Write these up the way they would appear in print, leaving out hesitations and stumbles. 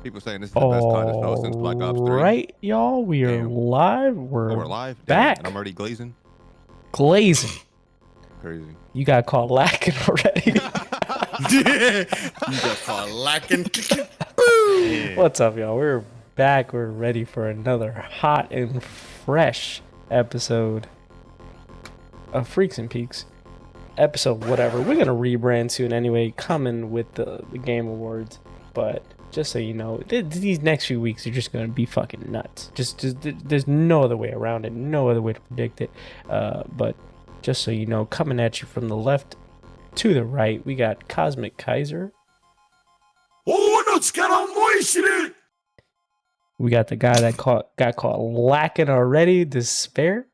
People saying this is the best COD it's felt since Black Ops 3. Right, y'all. We are live. We're live. Back. And I'm already glazing. Glazing. Crazy. You got caught lacking already. You got caught lacking. What's up, y'all? We're back. We're ready for another hot and fresh episode of Freaks and Peaks. Episode whatever. We're gonna rebrand soon anyway, coming with the Game Awards. But just so you know, these next few weeks are just gonna be fucking nuts. Just there's no other way around it, no other way to predict it. But just so you know, coming at you from the left to the right, we got Cosmic Kaiser. We got the guy that got caught lacking already, Despair.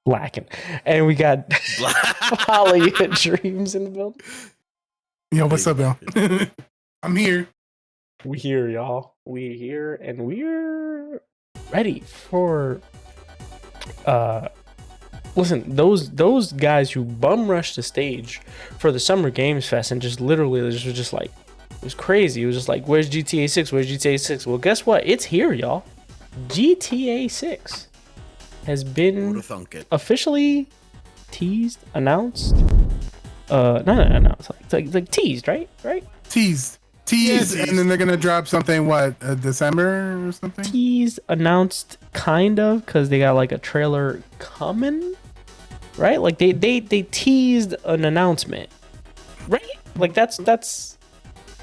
Lacking. And we got Holly Dreams in the building. Yo, what's up, y'all? I'm here. We here, y'all. We here, and we're ready for listen, those guys who bum rushed the stage for the Summer Games Fest and just literally was just like, it was crazy. It was just like, where's GTA 6? Where's GTA 6? Well, guess what? It's here, y'all. GTA 6 has been officially teased, announced. Not announced, like teased, right? Teased, and then they're gonna drop something. December or something? Teased, announced, kind of, because they got like a trailer coming, right? Like they teased an announcement, right? Like that's. Well,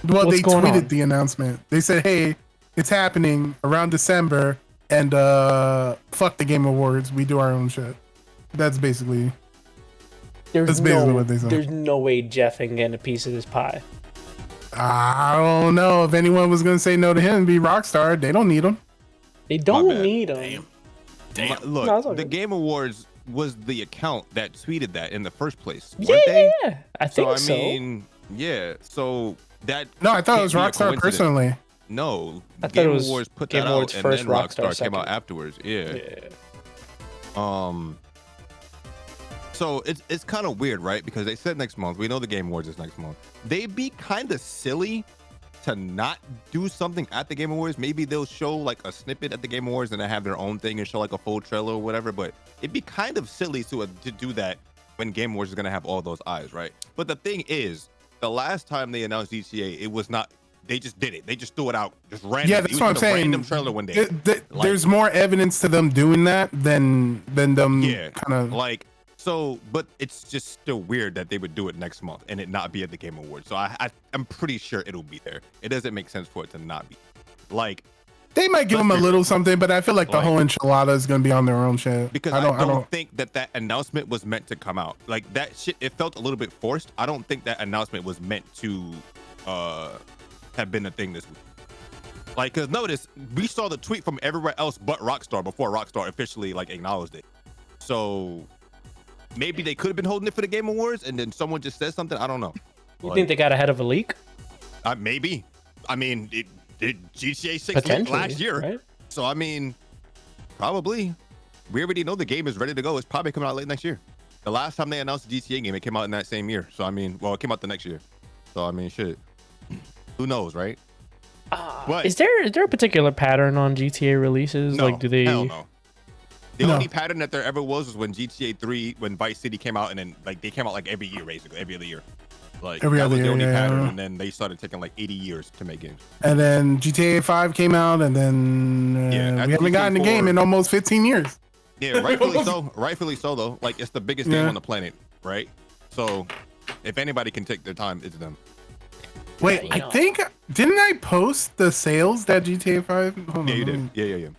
what's they going tweeted on? the announcement. They said, "Hey, it's happening around December, and fuck the Game Awards. We do our own shit." That's basically. That's basically what they said. There's no way Jeff ain't getting a piece of this pie. I don't know if anyone was gonna say no to him and be Rockstar. They don't need him. They don't need him. Damn. Look, the Game Awards was the account that tweeted that in the first place. Yeah, weren't they? yeah. I think so. I mean, yeah. So that. No, I thought it was Rockstar personally. No, I thought Game it was Awards put Game that Awards out, first, and then Rockstar Rockstar came out second. afterwards. Yeah. Yeah. So it's kind of weird, right? Because they said next month. We know the Game Awards is next month. They'd be kind of silly to not do something at the Game Awards. Maybe they'll show like a snippet at the Game Awards and then have their own thing and show like a full trailer or whatever. But it'd be kind of silly to do that when Game Awards is gonna have all those eyes, right? But the thing is, the last time they announced GTA, it was not. They just did it. They just threw it out, just random. Yeah, that's what I'm saying. Random trailer one day. There's more evidence to them doing that than them. Yeah, kind of like. So, but it's just still weird that they would do it next month and it not be at the Game Awards. So I'm pretty sure it'll be there. It doesn't make sense for it to not be. Like, they might give them a little something, but I feel like the whole enchilada is gonna be on their own shit. Because I don't think that announcement was meant to come out. Like that shit, it felt a little bit forced. I don't think that announcement was meant to have been a thing this week. Like, cause notice we saw the tweet from everywhere else but Rockstar before Rockstar officially like acknowledged it. So. Maybe they could have been holding it for the Game Awards, and then someone just said something. I don't know. You think they got ahead of a leak? Maybe. I mean, it did GTA 6 leaked last year, right? So I mean, probably. We already know the game is ready to go. It's probably coming out late next year. The last time they announced the GTA game, it came out in that same year. So I mean, well, it came out the next year. So I mean, shit. Who knows, right? But Is there a particular pattern on GTA releases? No, like, do they? Hell no. The only pattern that there ever was when GTA 3, when Vice City came out, and then like they came out like every year, basically every other year. Like Every that other was the year, only yeah, pattern, yeah. and then they started taking like 80 years to make games. And then GTA 5 came out, and then we haven't gotten the game in almost 15 years. Yeah, rightfully so. Rightfully so, though. Like it's the biggest game on the planet, right? So if anybody can take their time, it's them. Wait, I think didn't I post the sales that GTA 5? Hold Yeah, on, you let me- did. Yeah.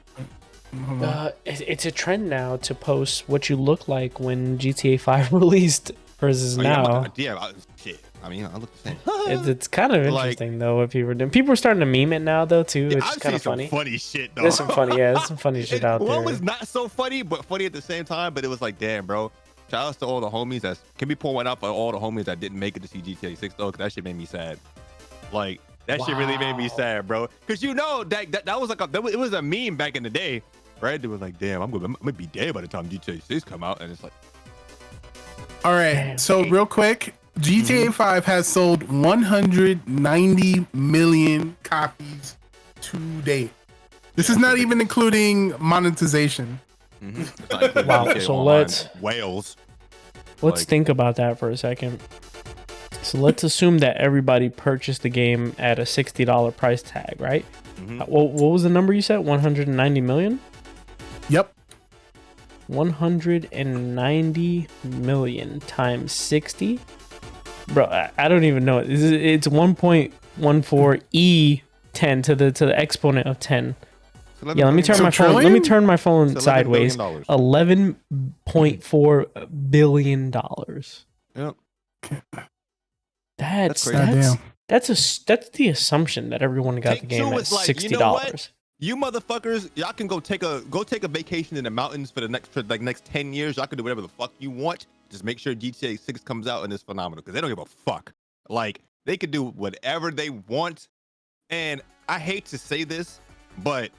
It's a trend now to post what you look like when GTA 5 released versus now. Shit. I mean, I look the same. It's kind of interesting though what people are doing. People are starting to meme it now though too, which is kind of funny. Funny shit though. There's some funny, there's some funny shit out there. One was not so funny, but funny at the same time. But it was like, damn, bro. Shout outs to all the homies. Can we pull one out for all the homies that didn't make it to see GTA 6 though? Cause that shit made me sad. Like that shit really made me sad, bro. Cause you know that was like it was a meme back in the day, right? They was like, damn, I'm gonna be dead by the time GTA 6 come out, and it's like, All right, so real quick, GTA 5 has sold 190 million copies to date. This is not even including monetization. Wow. So let's Wales. think about that for a second. So let's assume that everybody purchased the game at a $60 price tag, right? What was the number you said? 190 million? Yep. 190 million times 60? Bro, I don't even know. It's 1.14 E10 to the exponent of 10. Yeah, let me turn my phone. Let me turn my phone sideways. $11.4 billion. Yep. That's the assumption that everyone got the game at $60. You know what? You motherfuckers, y'all can go take a vacation in the mountains for the next 10 years. Y'all can do whatever the fuck you want. Just make sure GTA 6 comes out and it's phenomenal because they don't give a fuck. Like, they could do whatever they want. And I hate to say this, but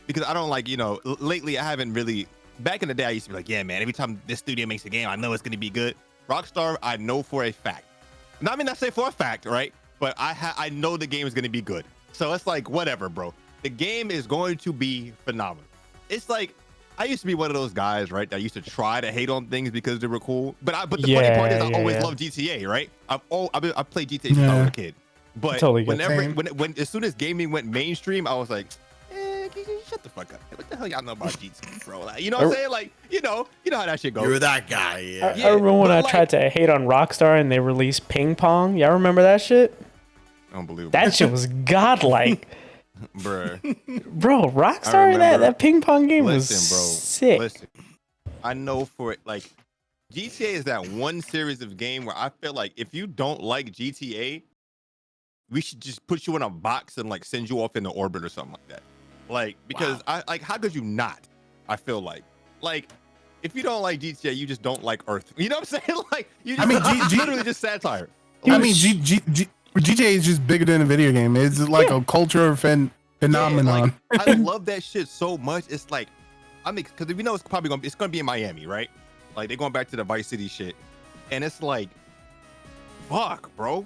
because I don't lately I haven't really, back in the day I used to be like, yeah, man, every time this studio makes a game, I know it's going to be good. Rockstar, I know for a fact. I mean, I say for a fact, right? But I know the game is going to be good. So it's like, whatever, bro. The game is going to be phenomenal. It's like, I used to be one of those guys, right, that used to try to hate on things because they were cool. But the funny part is I always loved GTA, right? I played GTA since I was a kid. But when as soon as gaming went mainstream, I was like, shut the fuck up. What the hell y'all know about GTA, bro? Like, you know what I'm saying? Like, you know how that shit goes. You're that guy, yeah. I remember when I tried to hate on Rockstar and they released Ping Pong. Y'all remember that shit? Unbelievable. That shit was godlike. Bro, Rockstar, that ping pong game was sick. Listen, I know for it, like, GTA is that one series of game where I feel like if you don't like GTA, we should just put you in a box and like send you off into orbit or something like that. Like, because how could you not? I feel like if you don't like GTA, you just don't like Earth. You know what I'm saying? Like, literally just satire. I mean, GTA is just bigger than a video game. It's like a culture phenomenon. Yeah, like, I love that shit so much. It's like, because we know it's probably gonna be in Miami, right? Like, they're going back to the Vice City shit, and it's like, fuck, bro.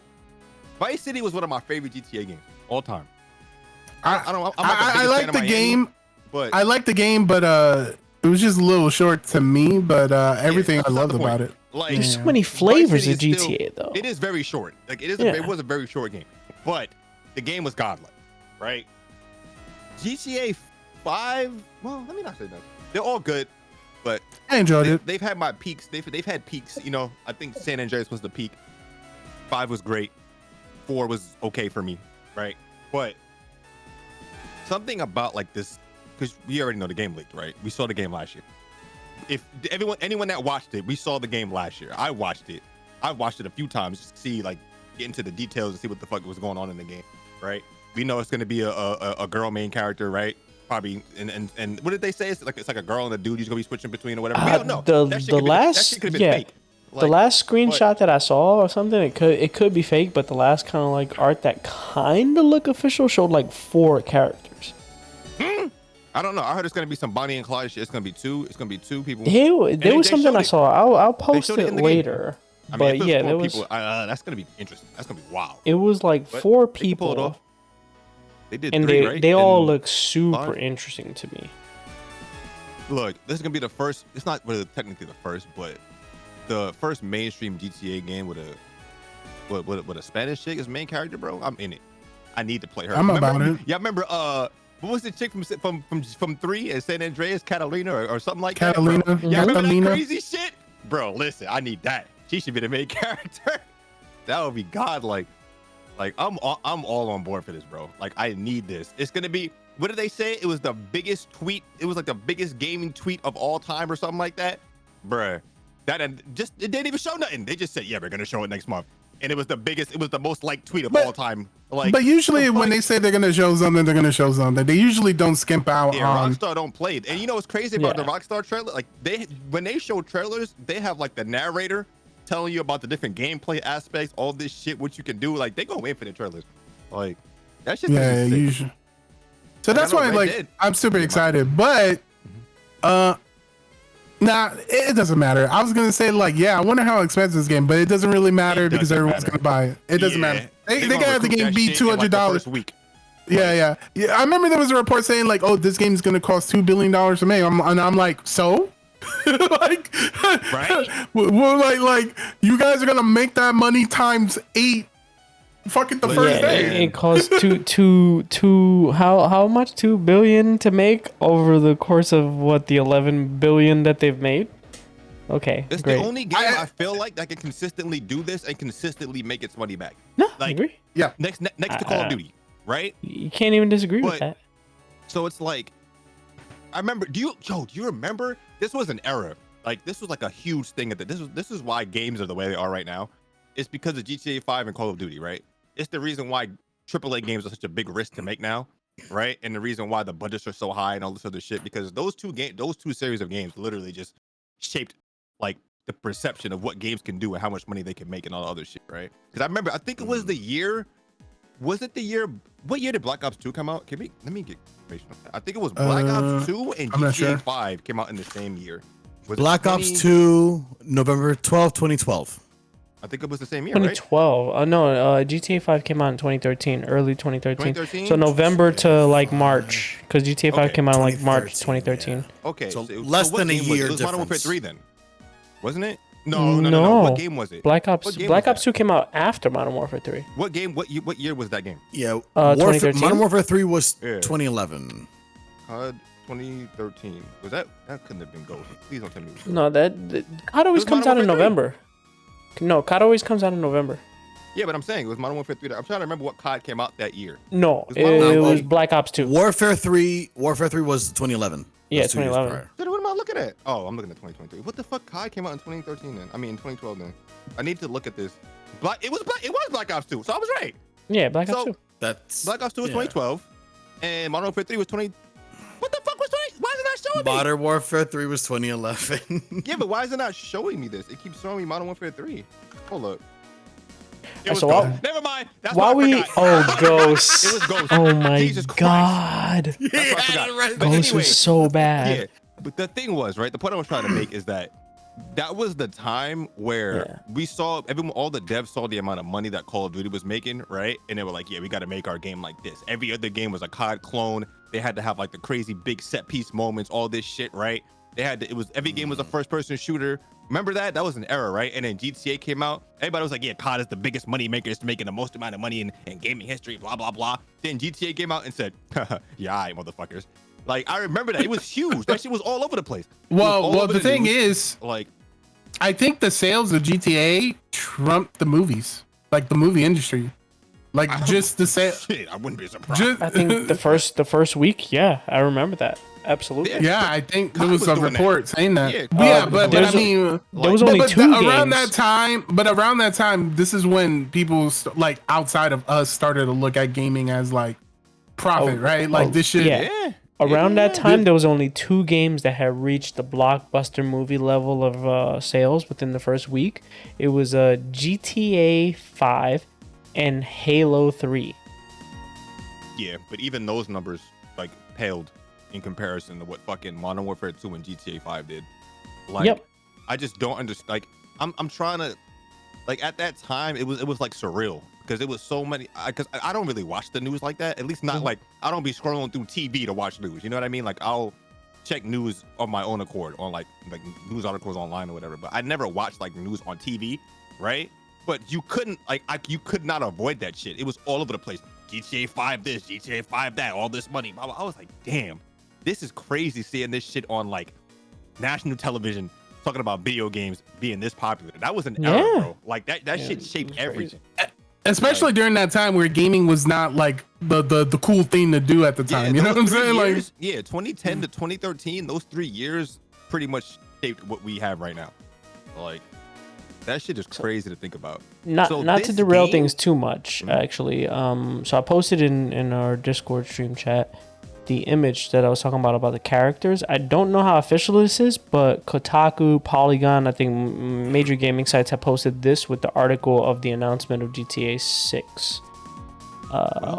Vice City was one of my favorite GTA games all time. I like the game, but I like the game, but it was just a little short to me. But everything I loved about it. Like, there's so many flavors of GTA though. It is very short. Like, it was a very short game, but the game was godlike, right? GTA 5. Well, let me not say that. They're all good, but I enjoyed it. They've had my peaks. They've had peaks. You know, I think San Andreas was the peak. 5 was great. 4 was okay for me, right? But something about like this, because we already know the game leaked, right? We saw the game last year. If anyone that watched it, we saw the game last year. I watched it. I watched it a few times just to see, like, get into the details and see what the fuck was going on in the game, right? We know it's gonna be a girl main character, right? Probably, and what did they say? It's like a girl and a dude. You're gonna be switching between or whatever. We don't know. The last screenshot that I saw or something, it could be fake, but the last kind of like art that kind of looked official showed like 4 characters. I don't know. I heard it's gonna be some Bonnie and Clyde shit. It's gonna be 2. It's gonna be 2 people. There was something I saw. I'll post it later. I mean, but yeah, there was. People, that's gonna be interesting. That's gonna be wild. It was like 4 people. Pull it off. They did, and 3, right? They all look super interesting to me. Look, this is gonna be the first. It's not really technically the first, but the first mainstream GTA game with a Spanish chick as main character, bro. I'm in it. I need to play her. About it. Yeah, remember what was the chick from 3 at San Andreas, Catalina or something like that? Catalina. Yeah, remember that crazy shit, bro? Listen, I need that. She should be the main character. That would be godlike. Like, I'm all on board for this, bro. Like, I need this. It's gonna be. What did they say? It was the biggest tweet. It was like the biggest gaming tweet of all time or something like that, bruh. It didn't even show nothing. They just said, yeah, we're gonna show it next month. And it was the biggest, it was the most liked tweet of all time. Like, but usually when they say they're gonna show something, they're gonna show something. They usually don't skimp out on. Rockstar don't play it. And you know what's crazy about the Rockstar trailer? Like, when they show trailers, they have like the narrator telling you about the different gameplay aspects, all this shit, what you can do. Like, they go in for the trailers. Like, that shit. Yeah, usually. So that's why, like, I'm super excited. But Nah, it doesn't matter. I was gonna say like, yeah, I wonder how expensive this game, but it doesn't really matter because everyone's gonna buy it. It doesn't matter. They gonna gotta have the recoup game that be shit in, like, the $200. first week. Yeah. I remember there was a report saying like, oh, this game's gonna cost $2 billion to make. And I'm like, so? Like, Right? well, like you guys are gonna make that money times 8 fucking the first day. It costs how much? 2 billion to make over the course of what, the 11 billion that they've made? Okay, It's great. the only game I feel like that can consistently do this and consistently make its money back. No, I Like, agree. Yeah. Next to Call of Duty, right? You can't even disagree with But- that. So it's like, I remember. Do you remember? This was an era. Like, this was like a huge thing. This is why games are the way they are right now. It's because of GTA 5 and Call of Duty, right? It's the reason why AAA games are such a big risk to make now, right? And the reason why the budgets are so high and all this other shit, because those two series of games literally just shaped like the perception of what games can do and how much money they can make and all the other shit, right? Because I remember, I think it was the year. Was it the year? What year did Black Ops 2 come out? Let me get information on that. I think it was Black Ops 2 and I'm not GTA sure. 5 came out in the same year. Was it Black Ops 2, November 12, 2012. I think it was the same year, right? 2012. No, GTA 5 came out in 2013, early 2013. 2013? So November to like March, because GTA 5 Okay. came out in like March 2013, 2013. Okay, So so less what than a game was it? year It was Modern Warfare difference. 3 then, wasn't it? No. What game was it? Black Ops. What game Black was Ops 2 came out after Modern Warfare 3. What game? What year was that game? Yeah, 2013? Modern Warfare 3 was Yeah. 2011. COD 2013. Was that couldn't have been Ghost? Please don't tell me. It was Ghost. No, COD always was comes Modern out in Warfare 3. November. No, COD always comes out in November. Yeah, but I'm saying it was Modern Warfare 3. I'm trying to remember what COD came out that year. No, It was Modern it Warfare. was Black Ops 2. Warfare 3 was 2011. Yeah, That's 2 years 2011. prior. Dude, what am I looking at? Oh, I'm looking at 2023. What the fuck? COD came out in 2013 then. I mean, in 2012 then. I need to look at this. It was Black Ops 2, so I was right. Yeah, Black Ops So 2. That's Black Ops 2 was yeah. 2012, and Modern Warfare 3 was 20. What the fuck was 20? Why is it not showing me? Modern Warfare 3 was 2011. Yeah, but why is it not showing me this? It keeps showing me Modern Warfare 3. Hold up. It was So Ghost. while- Never mind. That's While why I we, forgot. oh, Ghost. It was Ghost. Oh my Jesus Christ. God. That's what I forgot. But Ghost anyway, was so bad. yeah. But the thing was, right? The point I was trying to make is that was the time where we saw all the devs saw the amount of money that Call of Duty was making, right? And they were like, yeah, we got to make our game like this. Every other game was a COD clone. They had to have like the crazy big set piece moments, all this shit, right? Every game was a first person shooter. Remember that? That was an era, right? And then GTA came out. Everybody was like, yeah, COD is the biggest money maker. It's making the most amount of money in gaming history, blah, blah, blah. Then GTA came out and said, yeah, all right, motherfuckers. Like, I remember that. It was huge. That shit was all over the place. It was all Well, over the thing news. is, Like, I think the sales of GTA trumped the movies, like the movie industry. Like just the sale. shit, I wouldn't be surprised. Just, I think the first week, yeah, I remember that. Absolutely. yeah, I think there COD was was a doing that. report saying that. Yeah, Yeah, COD was but doing I that. mean, There was only two around games. around that time, this is when people like outside of us started to look at gaming as like profit, right? Like this shit. yeah. Yeah. Around that Yeah. time, there was only 2 games that had reached the blockbuster movie level of sales within the first week. It was GTA 5 and Halo 3. Yeah, but even those numbers like paled in comparison to what fucking Modern Warfare 2 and GTA 5 did. Like, Yep. I just don't understand. Like, I'm trying to, like, at that time it was like surreal because it was so many. Because I don't really watch the news like that. At least not like I don't be scrolling through TV to watch news. You know what I mean? Like I'll check news on my own accord on like news articles online or whatever. But I never watched like news on TV, right? But you couldn't you could not avoid that shit. It was all over the place. GTA 5 this, GTA 5 that, all this money. I was like, damn, this is crazy seeing this shit on like national television talking about video games being this popular. That was an era, Yeah. bro. Like that shit shaped everything. Especially during that time where gaming was not like the cool thing to do at the time. You know what I'm those 3 saying? Like, years, yeah, 2010 to 2013, those 3 years pretty much shaped what we have right now. Like, that shit is crazy to think about. Not So not to this derail game- things too much, actually. So I posted in our Discord stream chat the image that I was talking about the characters. I don't know how official this is, but Kotaku, Polygon, I think major gaming sites have posted this with the article of the announcement of GTA 6.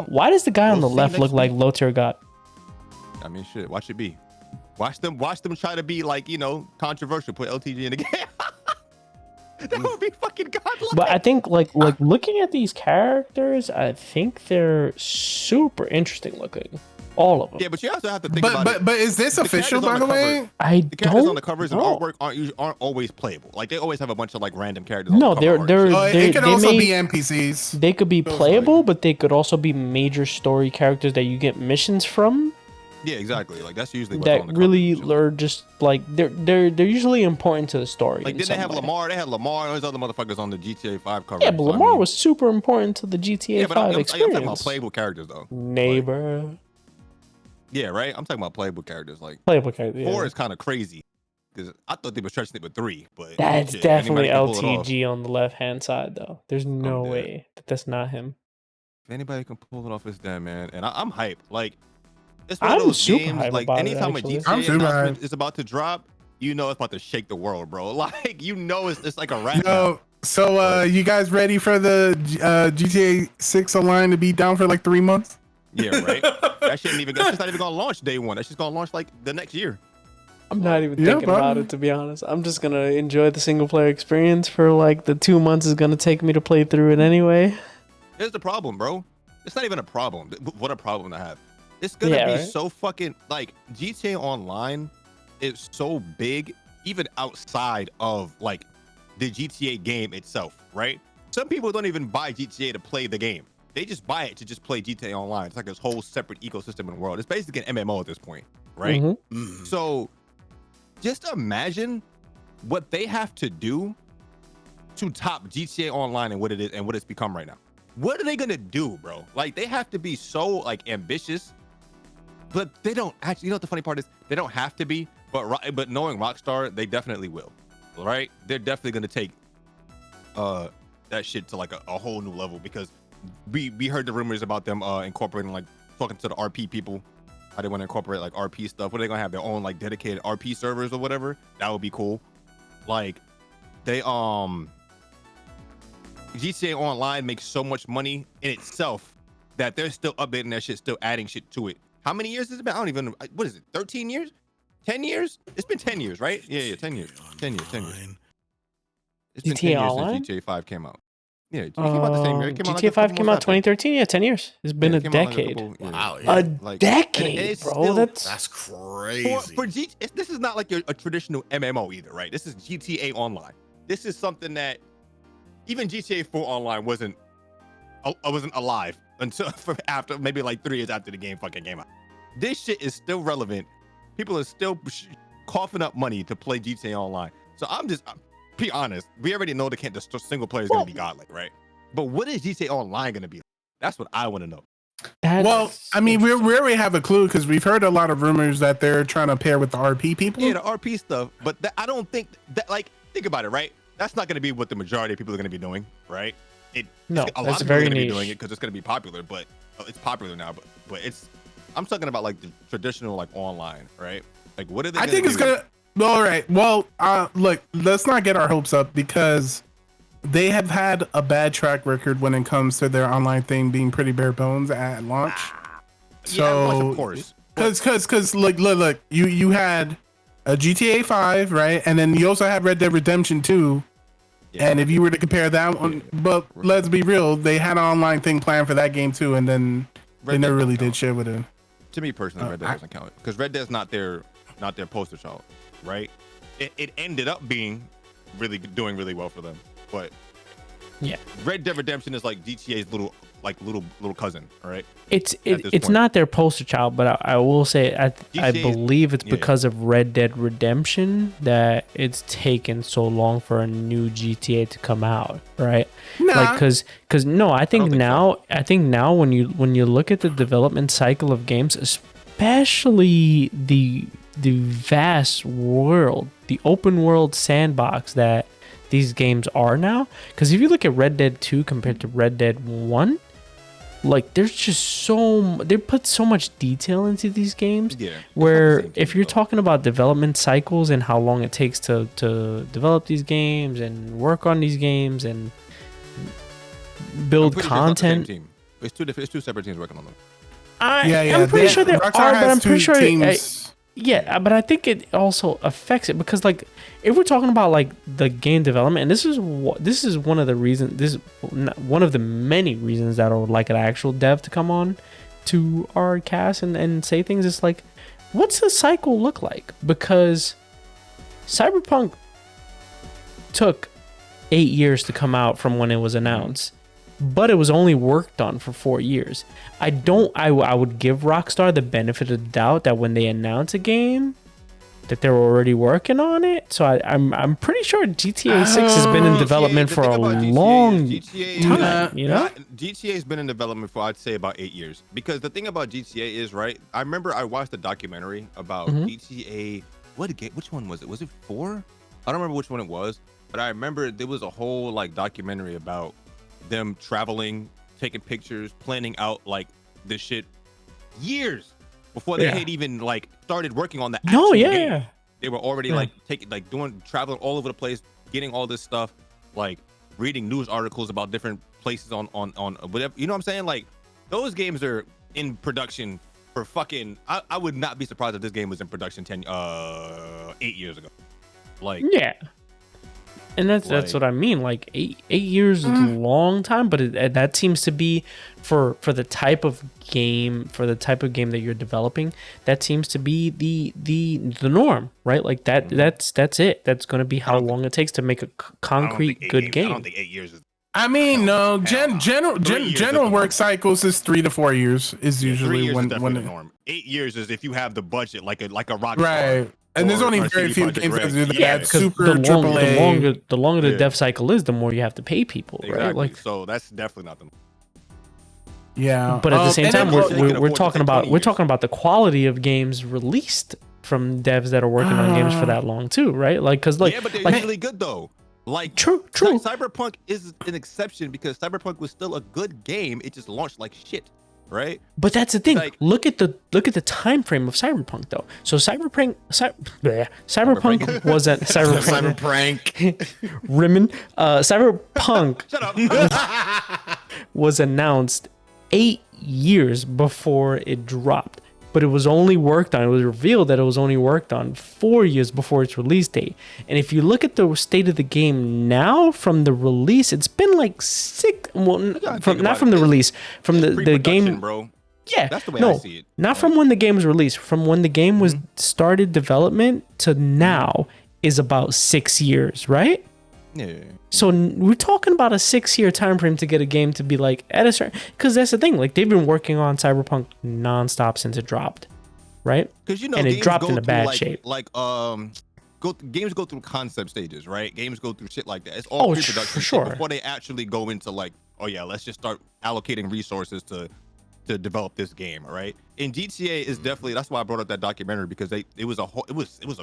Why does the guy on the we'll see left next look like week. Lothar God? I mean, shit, watch it be. Watch them try to be like, controversial. Put LTG in the game. That would be fucking godlike. But I think like looking at these characters, I think they're super interesting looking. All of them. Yeah, but you also have to think about it. But is this official, by the way? The characters on the covers and artwork aren't always playable. Like they always have a bunch of like random characters. No, on the cover art. It could also be NPCs. They could be playable, but they could also be major story characters that you get missions from. Yeah, exactly. Like that's usually what's that on the really cover, are just like they're usually important to the story. Like didn't they have Lamar? They had Lamar and those other motherfuckers on the GTA 5 cover. Yeah, but Lamar was super important to the GTA 5 experience. I'm talking about playable characters though. Neighbor. Like, yeah, right. I'm talking about playable characters. Like playable characters. 4 is kind of crazy because I thought they were stretching it with 3, but that's definitely LTG on the left hand side though. There's no way that's not him. If anybody can pull it off, it's them, man. And I'm hyped. Like. It's one of those games, like anytime a GTA announcement is about to drop, it's about to shake the world, bro. Like, it's like a wrap. So you guys ready for the GTA 6 online to be down for like 3 months? Yeah, right. That's just not even gonna launch day one. That's just gonna launch like the next year. I'm not even thinking about it, to be honest. I'm just gonna enjoy the single player experience for like the 2 months it's gonna take me to play through it anyway. Here's the problem, bro. It's not even a problem. What a problem to have. It's gonna be so fucking like GTA Online is so big, even outside of like the GTA game itself, right? Some people don't even buy GTA to play the game. They just buy it to just play GTA Online. It's like this whole separate ecosystem in the world. It's basically an MMO at this point, right? Mm-hmm. So just imagine what they have to do to top GTA Online and what it is and what it's become right now. What are they gonna do, bro? Like they have to be so like ambitious. But they don't actually, what the funny part is? They don't have to be, but knowing Rockstar, they definitely will, right? They're definitely going to take that shit to like a whole new level because we heard the rumors about them incorporating, like talking to the RP people, how they want to incorporate like RP stuff. What are they going to have, their own like dedicated RP servers or whatever? That would be cool. Like they, GTA Online makes so much money in itself that they're still updating that shit, still adding shit to it. How many years has it been? I don't even, what is it, 13 years? 10 years? It's been 10 years, right? Yeah, 10 years. 10 years. It's been 10 years since GTA 5 came out. Yeah, it came out the same year. GTA 5 came out 2013? Yeah, 10 years. It's been a decade. Wow. Yeah. A decade, bro. Still, that's crazy. This is not like a traditional MMO either, right? This is GTA Online. This is something that even GTA 4 Online wasn't alive until after maybe like 3 years after the game fucking came out. This shit is still relevant. People are still coughing up money to play GTA Online. So I'm be honest. We already know the single player is gonna be godlike, right? But what is GTA Online gonna be like? That's what I want to know. Well, I mean, we already have a clue because we've heard a lot of rumors that they're trying to pair with the RP people. Yeah, the RP stuff. But I don't think that, like, think about it, right? That's not gonna be what the majority of people are gonna be doing, right? A lot of people are going to be doing it because it's going to be popular, but it's popular now. But I'm talking about like the traditional like online, right? Like what are they? I think it's gonna. All right. Well, look, let's not get our hopes up because they have had a bad track record when it comes to their online thing being pretty bare bones at launch. So of course, because look, you had a GTA 5, right, and then you also had Red Dead Redemption 2. Yeah. And if you were to compare that one, but let's be real, they had an online thing planned for that game too, and then they never really did shit with it. To me personally, Red Dead doesn't count because Red Dead's not their poster child, right? It ended up being doing really well for them, but yeah, Red Dead Redemption is like GTA's little cousin, all right? It's not their poster child, but I will say I believe it's because of Red Dead Redemption that it's taken so long for a new GTA to come out, right? Nah. Like because no, I think now when you look at the development cycle of games, especially the vast world, the open world sandbox that these games are now, because if you look at Red Dead 2 compared to Red Dead 1, like there's just they put so much detail into these games, where if you're talking about development cycles and how long it takes to develop these games and work on these games and build content, it's two separate teams working on them. I'm pretty sure there are, but I'm pretty sure Yeah, but I think it also affects it because, like, if we're talking about like the game development, and this is one of the reasons, this is one of the many reasons that I would like an actual dev to come on to our cast and say things. It's like, what's the cycle look like? Because Cyberpunk took 8 years to come out from when it was announced, but it was only worked on for 4 years. I would give Rockstar the benefit of the doubt that when they announce a game that they were already working on it. So I'm pretty sure GTA 6 has been in development for a long time, you know? GTA has been in development for, I'd say, about 8 years. Because the thing about GTA is, right, I remember I watched a documentary about GTA. Which one was it? Was it 4? I don't remember which one it was, but I remember there was a whole like documentary about them traveling, taking pictures, planning out like this shit years before they had even like started working on the actual game. They were already like traveling all over the place, getting all this stuff, like reading news articles about different places on whatever, you know what I'm saying? Like those games are in production for fucking, I would not be surprised if this game was in production 8 years ago. Like, yeah. And that's what I mean. Like 8 years is a long time, but that seems to be for the type of game that you're developing. That seems to be the norm, right? Like that's it. That's going to be how long it takes to make a concrete good game. I don't think 8 years is. I mean, no. General work cycles is 3 to 4 years is usually when the norm. 8 years is if you have the budget like a rock right. star. And there's only very few games that do that. Super AAA. The longer the dev cycle is, the more you have to pay people, exactly. right? Like, so that's definitely not the. Yeah, but at the same time, we're talking about the quality of games released from devs that are working on games for that long too, right? Like, because like, but they're usually good though. Like true. Cyberpunk is an exception because Cyberpunk was still a good game. It just launched like shit. Right, but that's the thing. Like, look at the time frame of Cyberpunk, though. So Cyberpunk was at Cyberpunk was announced 8 years before it dropped, but it was only worked on. It was revealed that it was only worked on 4 years before its release date. And if you look at the state of the game now, from the release, it's been like 6. Well, not from the release, from the game, bro. Yeah, that's the way I see it. Not from when the game was released. From when the game was started development to now is about 6 years, right? Yeah. So we're talking about a 6-year time frame to get a game to be like at a certain, because that's the thing. Like they've been working on Cyberpunk nonstop since it dropped, right? Because and it dropped in a bad shape. Games go through concept stages, right? Games go through shit like that. It's all pre-production for sure. Before they actually go into like, oh yeah, let's just start allocating resources to develop this game, right? And GTA is definitely, that's why I brought up that documentary, because it was a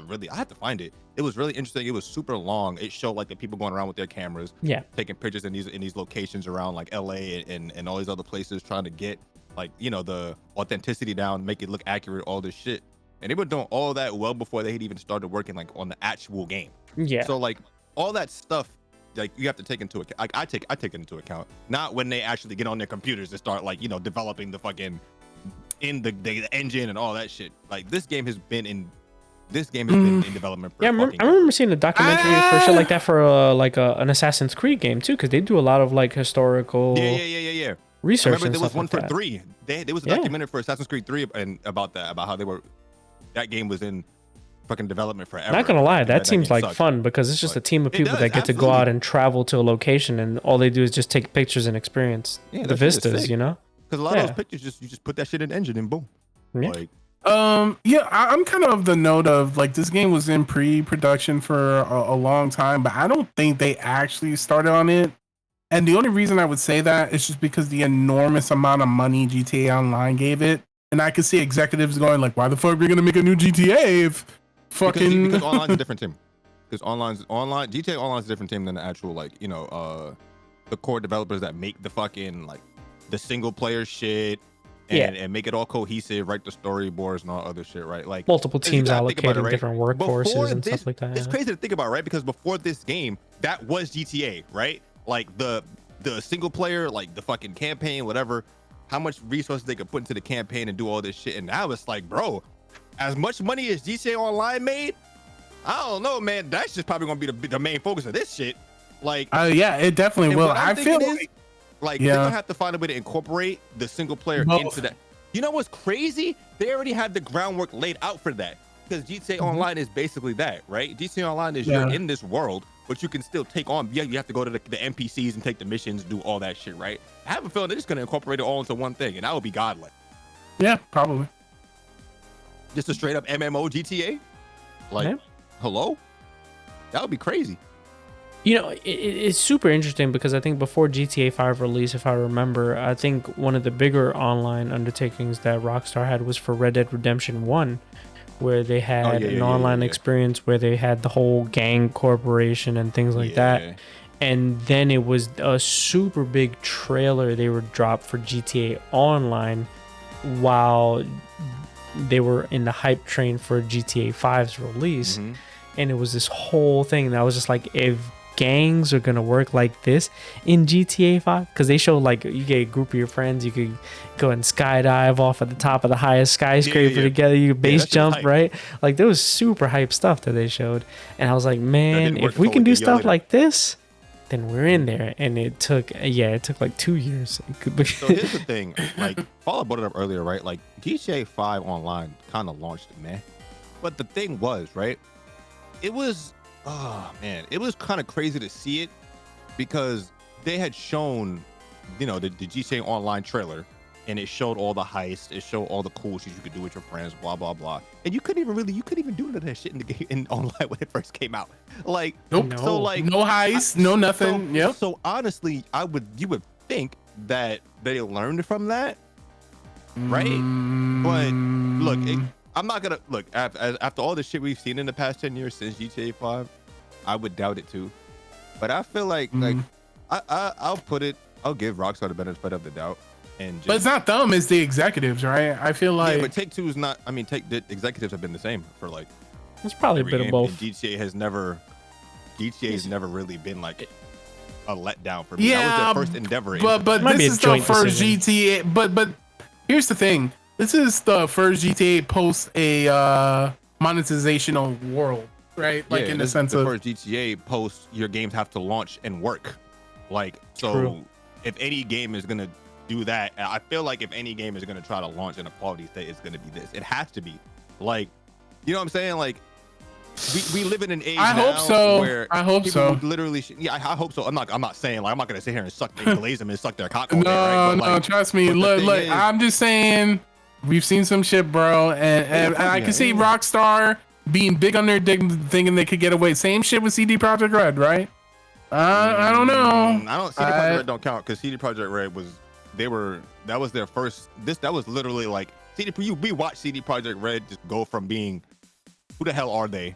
really, I had to find it. It was really interesting. It was super long. It showed like the people going around with their cameras, taking pictures in these locations around like LA and all these other places, trying to get like, you know, the authenticity down, make it look accurate, all this shit. And they were doing all that well before they had even started working like on the actual game. Yeah. So like all that stuff, like you have to take into account. Like I take it into account, not when they actually get on their computers and start like, you know, developing the fucking the engine and all that shit. Like this game has been in development for I remember seeing a documentary for shit like that for an Assassin's Creed game too, because they do a lot of like historical research. I remember there was one like for 3. There was a documentary for Assassin's Creed 3 and about how that game was in fucking development forever. Not gonna lie, that seems like fun because it's just a team of people that get to go out and travel to a location, and all they do is just take pictures and experience the vistas, you know? Because a lot of those pictures, you just put that shit in the engine and boom. Yeah. Like, I'm kind of the note of like this game was in pre-production for a long time, but I don't think they actually started on it. And the only reason I would say that is just because the enormous amount of money GTA Online gave it, and I could see executives going like, "Why the fuck are we gonna make a new GTA if fucking?" Because online's a different team. Because GTA Online's a different team than the actual like, you know, the core developers that make the fucking like the single player shit and make it all cohesive, write the storyboards and all other shit, right? Like multiple teams allocating different workforces and stuff like that. It's crazy to think about, right? Because before this game, that was GTA, right? Like the single player, like the fucking campaign, whatever, how much resources they could put into the campaign and do all this shit. And now it's like, bro, as much money as GTA Online made, I don't know, man. That's just probably gonna be the main focus of this shit. Like, yeah, it definitely will. I feel like they're gonna have to find a way to incorporate the single player into that. You know what's crazy? They already had the groundwork laid out for that, because GTA Online is basically that, right? GTA Online is you're in this world, but you can still take on. Yeah, you have to go to the NPCs and take the missions, do all that shit, right? I have a feeling they're just gonna incorporate it all into one thing, and that would be godlike. Yeah, probably. Just a straight up MMO GTA. Like, hello? That would be crazy. You know, it's super interesting because I think before GTA 5 release, if I remember, I think one of the bigger online undertakings that Rockstar had was for Red Dead Redemption 1, where they had an online experience where they had the whole gang corporation and things like that. And then it was a super big trailer they were dropped for GTA Online while they were in the hype train for GTA 5's release. And it was this whole thing. And I was just like, if gangs are gonna work like this in GTA 5, because they show like you get a group of your friends, you could go and skydive off at the top of the highest skyscraper together, you could base jump, right? Like there was super hype stuff that they showed, and I was like, man, if we can do stuff like this, then we're in there. And it took like 2 years. So here's the thing, like Paula brought it up earlier, right? Like GTA 5 Online kind of launched it, man. But the thing was, right, it was, oh man, it was kind of crazy to see it, because they had shown, you know, the GTA Online trailer, and it showed all the heists, it showed all the cool shit you could do with your friends, blah blah blah, and you couldn't even do none of that shit in the game in online when it first came out. Like, so like no heists, no nothing. So honestly, you would think that they learned from that, right? But look, I'm not gonna look after all the shit we've seen in the past 10 years since GTA 5. I would doubt it too, but I feel like I'll give Rockstar the benefit of the doubt, and but it's not them, it's the executives, right? I feel like, but Take Two is not. I mean, the executives have been the same for like. It's probably a bit of both. And GTA has never really been like a letdown for me. That was their first endeavor. But this is the first GTA. But here's the thing. This is the first GTA post a monetizational world, right? Like in the sense of the first GTA post your games have to launch and work. Like, so if any game is gonna do that, I feel like if any game is gonna try to launch in a quality state, it's gonna be this. It has to be. Like, you know what I'm saying? Like, we live in an age where I hope so. Literally, I hope so. I'm not saying like I'm not gonna sit here and glaze them and suck their cock. No, trust me. Look, I'm just saying. We've seen some shit, bro, and I can see Rockstar being big on their dick, thinking they could get away. Same shit with CD Projekt Red, right? I don't know. I don't. CD Projekt Red don't count, because CD Projekt Red that was their first. That was literally like we watched CD Projekt Red just go from being who the hell are they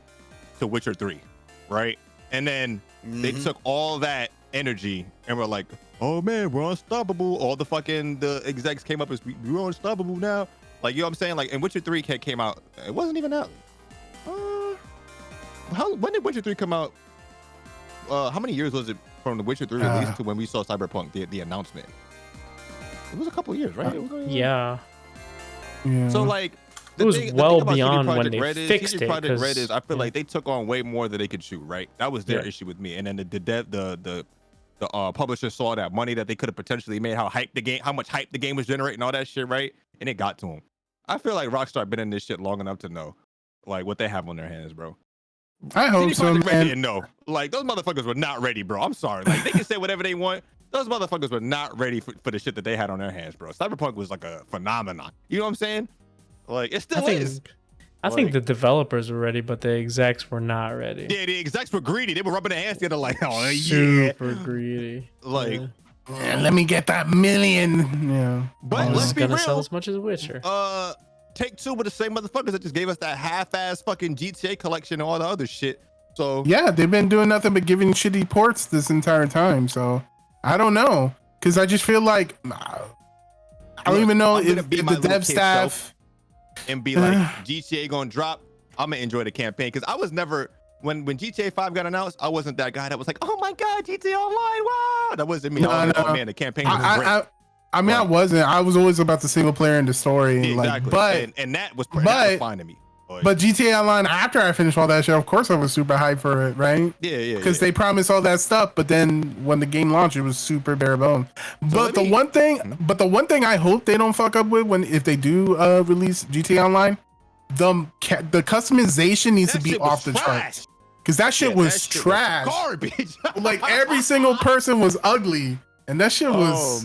to Witcher 3, right? And then they took all that energy and were like, oh man, we're unstoppable. All the execs came up as we're unstoppable now. Like, you know what I'm saying? Like, and Witcher 3 came out. It wasn't even out. When did Witcher 3 come out? How many years was it from the Witcher 3 release to when we saw Cyberpunk, the announcement? It was a couple years, right? Yeah. So like, it was well beyond when they fixed it. Projekt Red is, I feel like they took on way more than they could chew, right? That was their issue with me. And then the publisher saw that money that they could have potentially made, how much hype the game was generating, all that shit, right? And it got to them. I feel like Rockstar been in this shit long enough to know, like, what they have on their hands, bro. I hope so, man. Didn't know. Like, those motherfuckers were not ready, bro. I'm sorry. Like, they can say whatever they want. Those motherfuckers were not ready for the shit that they had on their hands, bro. Cyberpunk was like a phenomenon. You know what I'm saying? Like, it still is. I think the developers were ready, but the execs were not ready. Yeah, the execs were greedy. They were rubbing their hands together like, oh, super greedy. Like, let me get that million. Yeah. But let's be real. Sell as much as Witcher. Take Two were the same motherfuckers that just gave us that half-ass fucking GTA collection and all the other shit. So yeah, they've been doing nothing but giving shitty ports this entire time. So I don't know, because I just feel like I don't even know if the dev staff and be like, GTA gonna drop, I'm gonna enjoy the campaign. Because I was never, when GTA 5 got announced, I wasn't that guy that was like, oh my god, GTA Online, wow. That wasn't me. Oh man, the campaign was great. I mean, I wasn't. I was always about the single player and the story. Exactly. Like, and that was fine to me. But GTA Online, after I finished all that shit, of course I was super hyped for it, right? Yeah. Because they promised all that stuff, but then when the game launched, it was super bare bone. But the one thing I hope they don't fuck up with if they do release GTA Online, the customization needs to be off the charts. Because that shit was trash. Garbage. Like every single person was ugly. And that shit was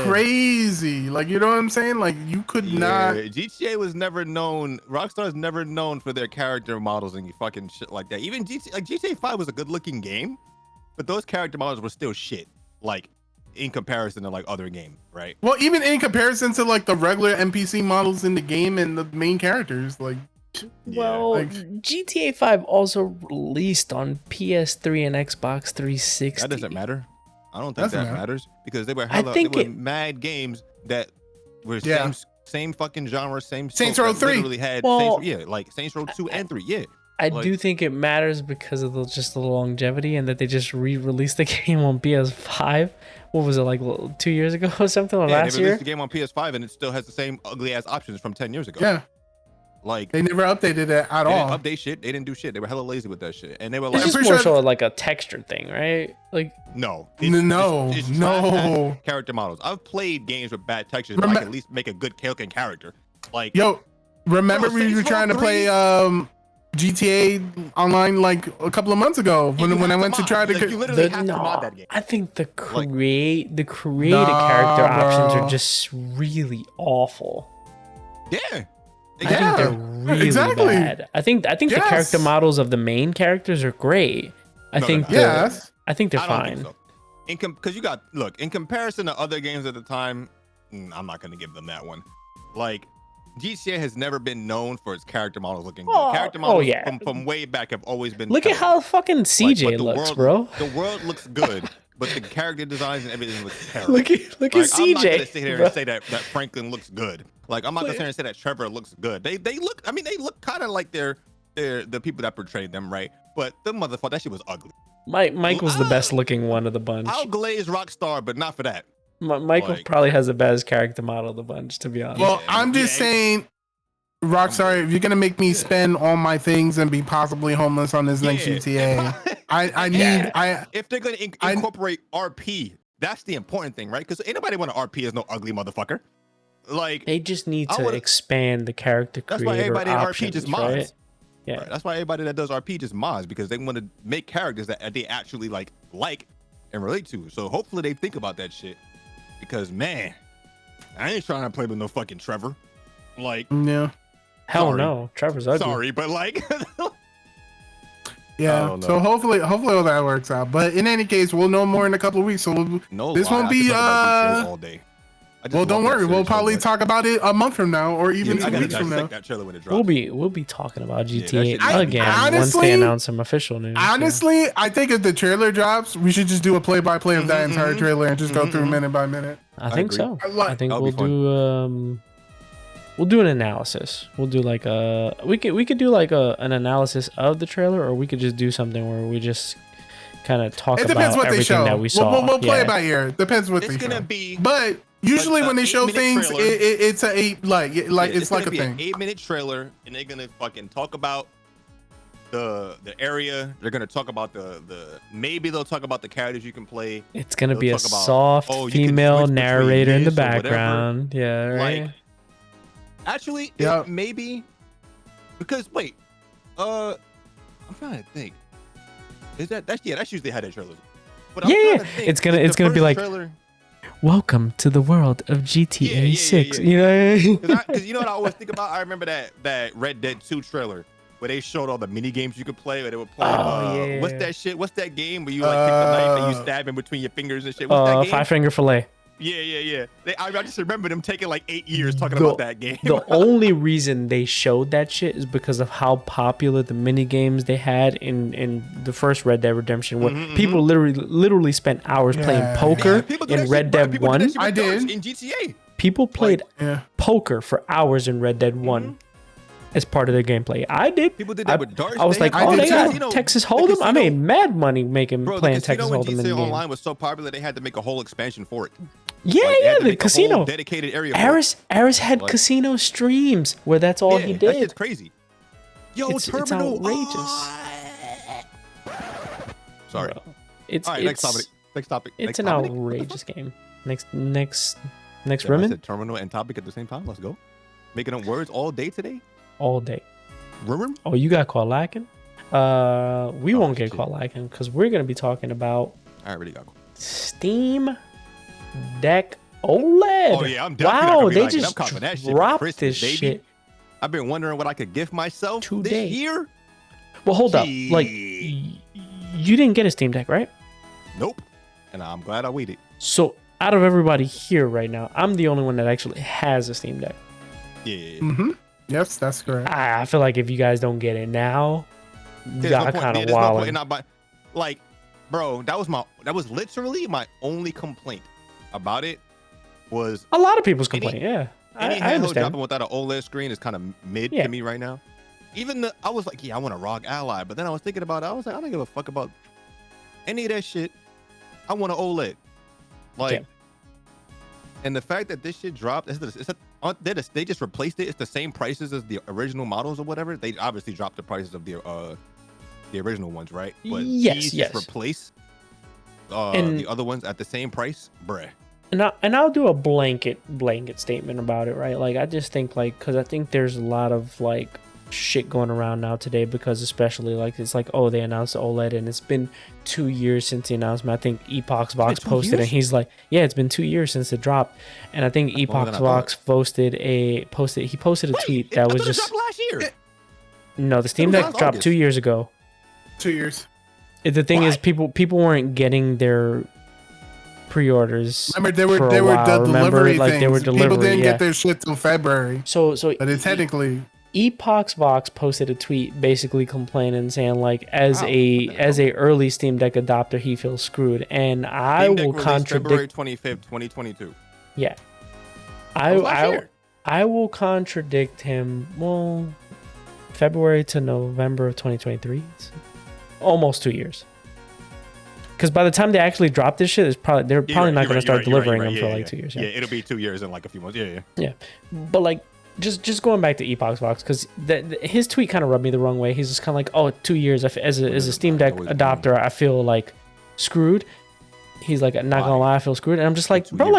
crazy. Like, you know what I'm saying? Like, you could not. GTA was never known. Rockstar's never known for their character models and fucking shit like that. Even GTA 5 was a good looking game, but those character models were still shit. Like, in comparison to like other games, right? Well, even in comparison to like the regular NPC models in the game and the main characters, like. Well, GTA 5 also released on PS3 and Xbox 360. That doesn't matter. I don't think that matters because they were mad games that were same fucking genre, same Saints Row 3 literally had like Saints Row 2 and 3. Yeah. I do think it matters because of the longevity and that they just re-released the game on PS5. What was it, like 2 years ago or something, or last they year? released the game on PS5 and it still has the same ugly ass options from 10 years ago. Yeah. Like they never updated it at all. They didn't update shit. They didn't do shit. They were hella lazy with that shit. And they were like, it's just more so like a texture thing, right? Like no. Character models. I've played games with bad textures, but I can at least make a good looking character. Like remember we were trying to play GTA Online like a couple of months ago when I went to try to you literally have to mod that game. I think the created character options are just really awful. Yeah. I think they're really bad. I think the character models of the main characters are great. I think they're fine. So. Because in comparison to other games at the time, I'm not gonna give them that one. Like GTA has never been known for its character models looking good. Character models from way back have always been. Look at how fucking CJ looks, bro. The world looks good. But the character designs and everything looks terrible. Look at CJ. I'm not gonna sit here and say that Franklin looks good. Like I'm not gonna sit here and say that Trevor looks good. They look. I mean, they look kind of like they're the people that portrayed them, right? But the motherfucker, that shit was ugly. Mike was the best looking one of the bunch. I'll glaze Rockstar, but not for that. Michael probably has the best character model of the bunch, to be honest. Well, I'm just saying, Rockstar, if you're gonna make me spend all my things and be possibly homeless on this next GTA, if they're gonna incorporate RP, that's the important thing, right? Because anybody want to RP is no ugly motherfucker. Like they just need to expand the character creator. That's why everybody options, in RP just mods. Right? Yeah, right. That's why everybody that does RP just mods because they want to make characters that they actually like and relate to. So hopefully they think about that shit. Because man, I ain't trying to play with no fucking Trevor. Like hell no, Trevor's ugly. Sorry, but like. Yeah, so hopefully all that works out. But in any case, we'll know more in a couple of weeks. So this won't be all day. Well, don't worry. We'll probably talk about it a month from now, or even 2 weeks from now. That trailer when it drops. We'll be talking about GTA again once they announce some official news. Honestly, I think if the trailer drops, we should just do a play-by-play of that entire trailer and just go through minute by minute. I think so. I think we'll do an analysis. We'll do like we could do like an analysis of the trailer, or we could just do something where we just kind of talk about everything that we saw. We'll play it by ear. Depends what they show. It's gonna be, but usually when they show things, it's a 8 it's like a thing. 8-minute trailer, and they're gonna fucking talk about the area. They're gonna talk about the maybe they'll talk about the characters you can play. It's gonna be a soft female narrator in the background. Yeah, right. Like, actually, maybe because I'm trying to think. Is that's usually how that trailer is. But it's gonna be like, welcome to the world of GTA 6. You know, because you know what I always think about. I remember that Red Dead 2 trailer where they showed all the mini games you could play. Where they were playing. What's that shit? What's that game where you like take the knife and you stab in between your fingers and shit? What's that game? 5-Finger Fillet. Yeah. I just remember them taking like 8 years talking about that game. The only reason they showed that shit is because of how popular the mini games they had in the first Red Dead Redemption, where people literally spent hours playing poker in Red Dead 1. I did in GTA. People played poker for hours in Red Dead 1 as part of their gameplay. I did. People did that with darts. I was like, they got Texas Hold'em. I made mad money playing Texas Hold'em. GTA Online was so popular they had to make a whole expansion for it. Yeah, the casino. Dedicated area. Aris had casino streams where that's all he did. That shit's crazy. Yo, it's terminal. outrageous. Sorry. Bro. It's All right, next topic. It's Next an topic? outrageous game. Next Yeah, I Rimmon said terminal and topic at the same time. Let's go. Making up words all day today. all day. Remember? Oh, you got caught lacking? We won't get shit. caught lacking because we're gonna be talking about I already got. Steam Deck OLED. Oh yeah, I'm definitely wow, they I'm just copping that shit for dropped Christmas, this baby. shit. I've been wondering what I could gift myself Today. this year. Well, hold up. Like, Gee. you didn't get a Steam Deck, right? Nope. And I'm glad I waited. So, out of everybody here right now, I'm the only one that actually has a Steam Deck. Yeah. Mm-hmm. Yes, that's correct. I feel like if you guys don't get it now, There's y'all no point- kind yeah, of there's no point wilding. in not buy- like, bro, that was literally my only complaint about it was A lot of people's complaint. Yeah, any I handheld understand. dropping without an OLED screen is kind of mid Yeah. to me right now. Even I was like, yeah, I want a ROG Ally, but then I was thinking about it. I was like, I don't give a fuck about any of that shit. I want an OLED. Like, Yeah. and the fact that this shit dropped, they just replaced it. It's the same prices as the original models or whatever. They obviously dropped the prices of the original ones, right? But Yes, these yes. just replace And- the other ones at the same price, bruh. And I'll do a blanket statement about it, right? Like I just think because I think there's a lot of like shit going around now today because especially like it's like, oh, they announced the OLED and it's been 2 years since the announcement. I think Epox Vox 2 posted years? and he's like, yeah, it's been 2 years since it dropped. And I think That's longer Epox than I Vox posted a tweet that I was thought it just dropped last year. no, the Steam was Deck last dropped August. 2 years ago. 2 years. The thing is Why? people weren't getting their pre-orders. Remember, for a they were while, the remember? delivery Like, things. they were People delivery, didn't yeah. get their shit till February, So but it's technically Epox Vox posted a tweet basically complaining, saying like, as Wow, a what the hell? as a early Steam Deck adopter, he feels screwed, and I Steam Deck will released February contradict. 25th, 2022. Yeah, That was last year. I will contradict him. Well, February to November of 2023, it's almost 2 years. Because by the time they actually drop this shit, they're probably not going to start delivering them for like 2 years. Yeah, it'll be 2 years in like a few months. Yeah. But like, just going back to Epox Vox, because his tweet kind of rubbed me the wrong way. He's just kind of like, oh, 2 years. As a Steam Deck Always adopter, I feel like screwed. He's like, not gonna lie, I feel screwed. And I'm just like, 2 bro, years.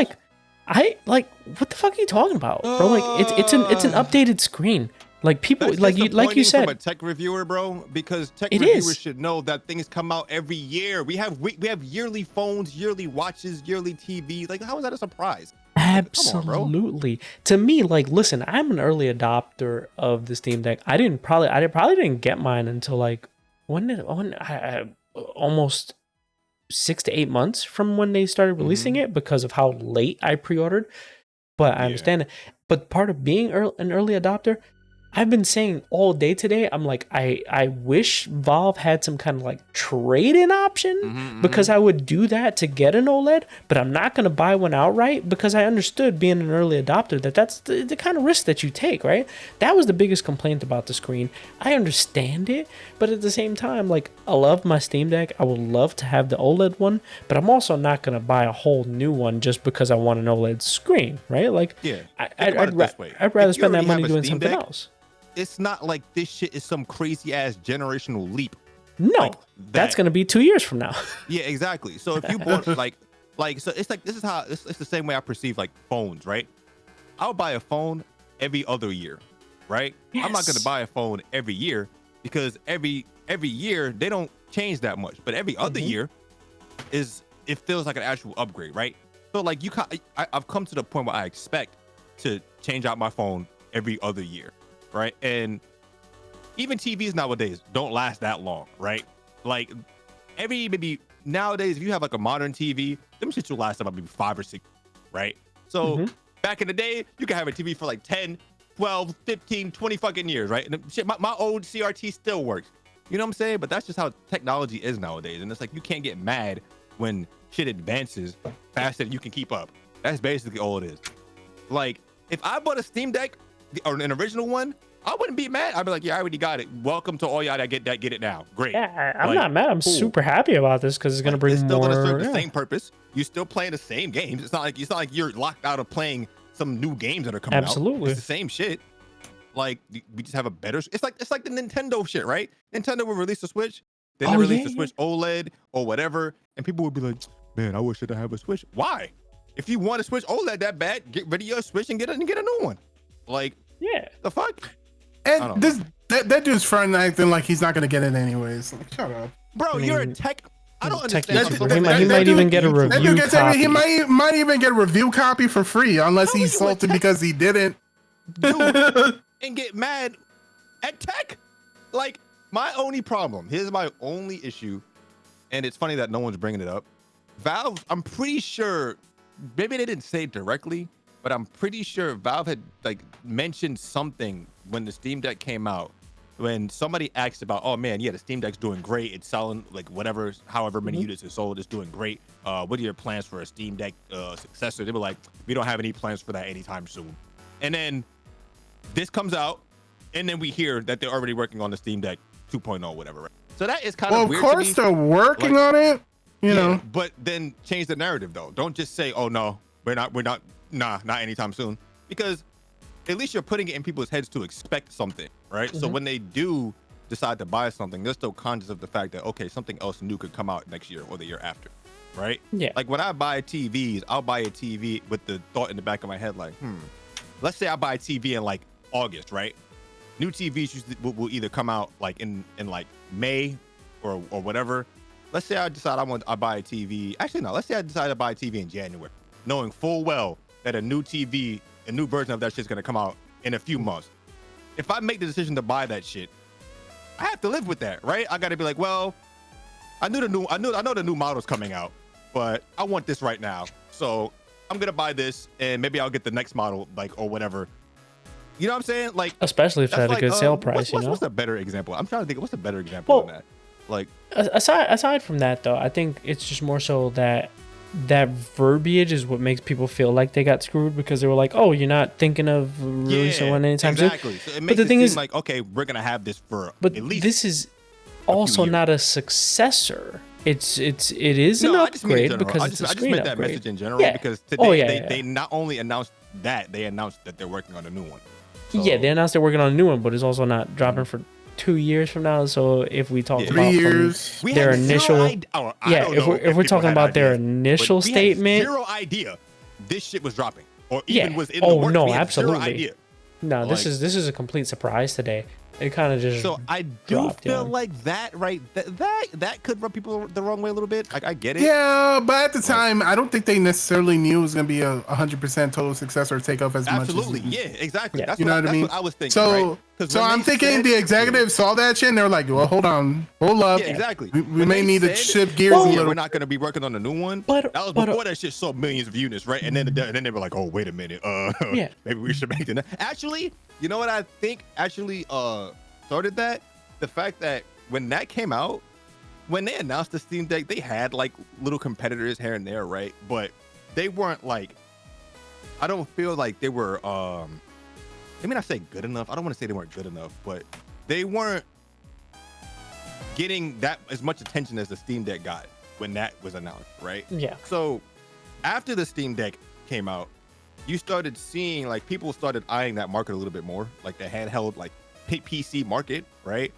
like, what the fuck are you talking about, bro? Like, it's an updated screen. Like people, That's like you disappointing said, from a tech reviewer, bro, because tech It reviewers is. should know that things come out every year. We have yearly phones, yearly watches, yearly TV. Like, how is that a surprise? Come on, bro. absolutely. To me, like, listen, I'm an early adopter of the Steam Deck. I probably didn't get mine until like almost 6 to 8 months from when they started releasing it because of how late I pre-ordered. But I Yeah. understand it. But part of being an early adopter, I've been saying all day today, I'm like, I wish Valve had some kind of like trade-in option because I would do that to get an OLED, but I'm not going to buy one outright because I understood being an early adopter that's the kind of risk that you take, right? That was the biggest complaint about the screen. I understand it, but at the same time, like, I love my Steam Deck. I would love to have the OLED one, but I'm also not going to buy a whole new one just because I want an OLED screen, right? Like, Yeah. I'd rather If you spend that already money have a doing Steam something Deck, else. It's not like this shit is some crazy ass generational leap. No, like that's that. going to be 2 years from now. Yeah, exactly. So if you bought like so it's like this is how it's the same way I perceive like phones, right? I would buy a phone every other year, right? I'm not Yes. gonna buy a phone every year because every year they don't change that much, but every other year it feels like an actual upgrade, right? So like I've come to the point where I expect to change out my phone every other year, right? And even TVs nowadays don't last that long, right? Like maybe nowadays, if you have like a modern TV, them shit will last about maybe 5 or 6, right? So back in the day, you could have a TV for like 10, 12, 15, 20 fucking years, right? And shit, my old CRT still works. You know what I'm saying? But that's just how technology is nowadays. And it's like, you can't get mad when shit advances faster than you can keep up. That's basically all it is. Like, if I bought a Steam Deck or an original one, I wouldn't be mad. I'd be like, yeah, I already got it. Welcome to all y'all that get it now. Great. Yeah, I'm Like, not mad. I'm cool. super happy about this because it's going to bring It's still more. gonna serve the yeah. same purpose. You're still playing the same games. It's not like you're locked out of playing some new games that are coming out. Absolutely. It's the same shit. like we just have a better. It's like the Nintendo shit, right? Nintendo will release a Switch, then they release the Switch OLED or whatever, and people would be like, "Man, I wish I have a Switch." Why? If you want a Switch OLED that bad, get rid of your Switch and get a new one. Like, the fuck? And that dude's front acting like he's not gonna get it anyways. Like, shut up, bro. You're a tech. I don't understand. He might even get a review copy. He might even get a review copy for free, unless he's salted because he didn't. Dude, and get mad at tech. Like, my only problem, here's my only issue, and it's funny that no one's bringing it up. Valve, I'm pretty sure, maybe they didn't say it directly, but I'm pretty sure Valve had like mentioned something when the Steam Deck came out, when somebody asked about, oh man, yeah, the Steam Deck's doing great, it's selling like whatever, however many units it's sold, it's doing great. What are your plans for a Steam Deck successor? They were like, we don't have any plans for that anytime soon. And then this comes out, and then we hear that they're already working on the Steam Deck 2.0, whatever. Right? So that is kind of weird. Of course, they're working on it. You know, but then change the narrative though. Don't just say, "Oh no, we're not, not anytime soon," because at least you're putting it in people's heads to expect something, right? So when they do decide to buy something, they're still conscious of the fact that okay, something else new could come out next year or the year after, right? Yeah. Like when I buy TVs, I'll buy a TV with the thought in the back of my head, like, let's say I buy a TV in like August, right? New TVs usually will either come out like in like May or whatever. Let's say I decide I buy a TV. Actually, no. Let's say I decide to buy a TV in January, knowing full well that a new TV, a new version of that shit's gonna come out in a few months. If I make the decision to buy that shit, I have to live with that, right? I gotta be like, well, I know the new model's coming out, but I want this right now, so I'm gonna buy this, and maybe I'll get the next model, like or whatever. You know what I'm saying? Like, especially if it had a good sale price. What's a better example? I'm trying to think. What's a better example of that? Like, aside from that though, I think it's just more so that verbiage is what makes people feel like they got screwed, because they were like, oh, you're not thinking of releasing one anytime soon. Exactly. So it makes but the thing is, like, okay, we're gonna have this for at least. This is also not a successor. It is an upgrade because it's a screen upgrade. I just meant that message in general because today they not only announced that, they announced that they're working on a new one. So, yeah, they announced they're working on a new one, but it's also not dropping for 2 years from now. So if we talk about 3 years, their initial, if we're talking about their initial statement, zero idea this shit was dropping or even was in the works. No, absolutely. No, this is a complete surprise today. It kind of just I do feel like that that could rub people the wrong way a little bit. Like I get it. Yeah, but at the time, I don't think they necessarily knew it was gonna be a 100% total success or take off as much. Absolutely, yeah, exactly. Yeah. That's what I mean. What I was thinking. So, right? So I'm thinking the executives saw that shit and they were like, "Well, hold up. Yeah, exactly. We may need to shift gears a little. We're not gonna be working on a new one." But that was before that shit sold millions of units, right? And then they were like, "Oh, wait a minute. Maybe we should make it." Actually, you know what I think? Actually, started that the fact that when that came out, when they announced the Steam Deck, they had like little competitors here and there, right? But they weren't like, I don't feel like they were I mean, I say good enough. I don't want to say they weren't good enough, but they weren't getting that as much attention as the Steam Deck got when that was announced, right? Yeah. So after the Steam Deck came out, you started seeing like people started eyeing that market a little bit more, like the handheld like PC market, right?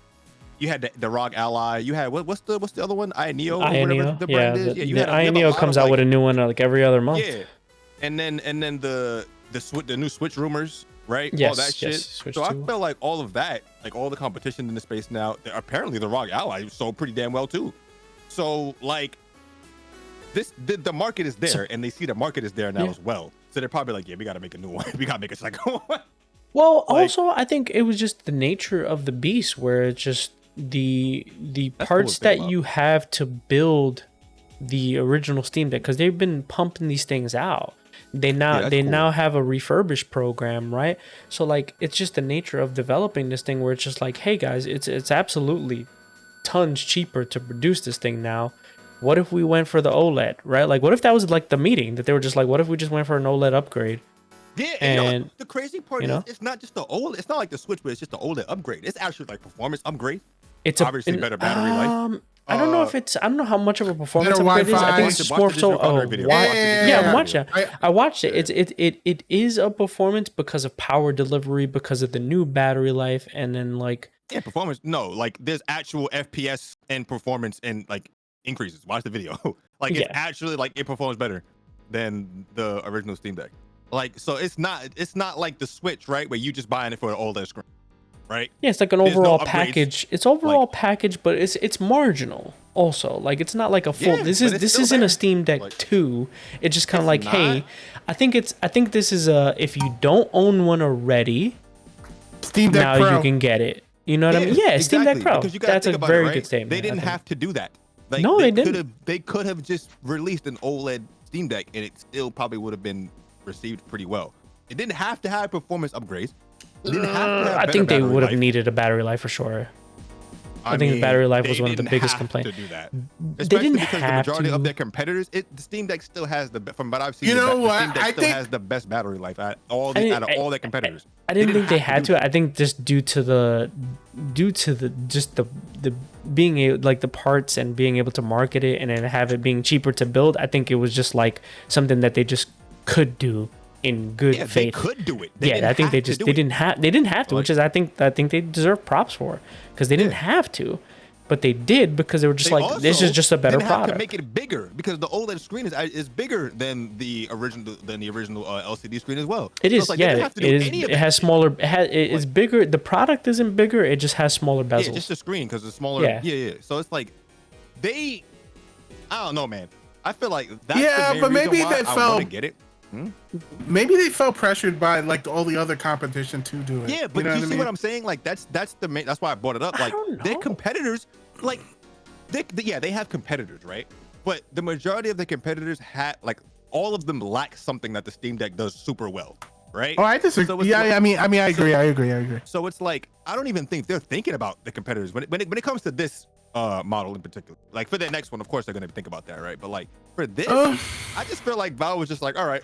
You had the ROG Ally. You had what's the other one? Ioneo, whatever the brand is. The Ioneo comes out with a new one like every other month. Yeah, and then the new Switch rumors, right? Yes, all that shit. So I feel like all of that, like all the competition in the space now. Apparently, the ROG Ally sold pretty damn well too. So like the market is there, and they see the market is there now as well. So they're probably like, yeah, we got to make a new one. We got to make a second one. Well, also, I think it was just the nature of the beast, where it's just the parts that you have to build the original Steam Deck, because they've been pumping these things out. They now have a refurbished program, right? So like, it's just the nature of developing this thing, where it's just like, hey guys, it's absolutely tons cheaper to produce this thing now. What if we went for the OLED, right? Like, what if that was like the meeting that they were just like, what if we just went for an OLED upgrade? Yeah, and the crazy part is it's not just the OLED. It's not like the Switch, but it's just the OLED upgrade. It's actually like performance upgrade. It's obviously better battery life. I don't know if it's. I don't know how much of a performance Better upgrade it is. I think Wi-Fi. it's Watch more the so. digital Oh, video. yeah, I'm watching. I- I watched it. It is a performance because of power delivery, because of the new battery life, and then like Yeah, performance. No, like there's actual FPS and performance and like increases. Watch the video. Like it's Yeah. actually like it performs better than the original Steam Deck. Like so, it's not like the Switch, right? Where you just buying it for an OLED screen, right? yeah, it's like an There's no overall upgrades. package. It's overall package, but it's marginal. Also, like it's not like a full. Yeah, this but it's this still isn't there. a Steam Deck Like, 2. It's just kind of it's like, hey, not. I think this is a if you don't own one already, Steam Deck now Pro. you can get it. You know what I mean? Yeah, Steam Deck exactly, Pro. because you gotta That's think a about very it, right? good statement. They I didn't think. have to do that. Like, No, they didn't. They could have just released an OLED Steam Deck, and it still probably would have been received pretty well. It didn't have to have performance upgrades. It didn't have to have I better think they battery would have life. needed a battery life for sure. I think the battery life was one of the biggest complaints. To do that. They Especially didn't because the have majority to. of their competitors, the Steam Deck still has from what I've seen. You know the what? Steam Deck I still think- has the best battery life out of all their competitors. I didn't think they have had do to. I think just due to the just the being able, like the parts and being able to market it and then have it being cheaper to build. I think it was just like something that they just could do in good Yeah, they faith. could do it. Yeah, I think they just they didn't have to, which is I think they deserve props for because they didn't have to, but they did because they were just like this is just a better didn't have product. to make it bigger because the OLED screen is bigger than the original LCD screen as well. It So is, it's like, yeah. they didn't have to do It is. any of It that has shit. smaller. It's bigger. The product isn't bigger. It just has smaller bezels. Yeah, just the screen because it's smaller. Yeah. Yeah. So it's like I don't know, man. I feel like that's Yeah, the main but reason maybe why they I felt- want to get it. Maybe they felt pressured by like all the other competition to do it. Yeah, but know you what I see mean? what I'm saying? Like that's the main. That's why I brought it up. Like don't their know. competitors, like they have competitors, right? But the majority of the competitors all of them lack something that the Steam Deck does super well, right? Oh, I disagree. So it's Yeah, like- I mean, I agree. So it's like I don't even think they're thinking about the competitors when it comes to this model in particular. Like for their next one, of course they're gonna think about that, right? But like for this, I just feel like Valve was just like, all right,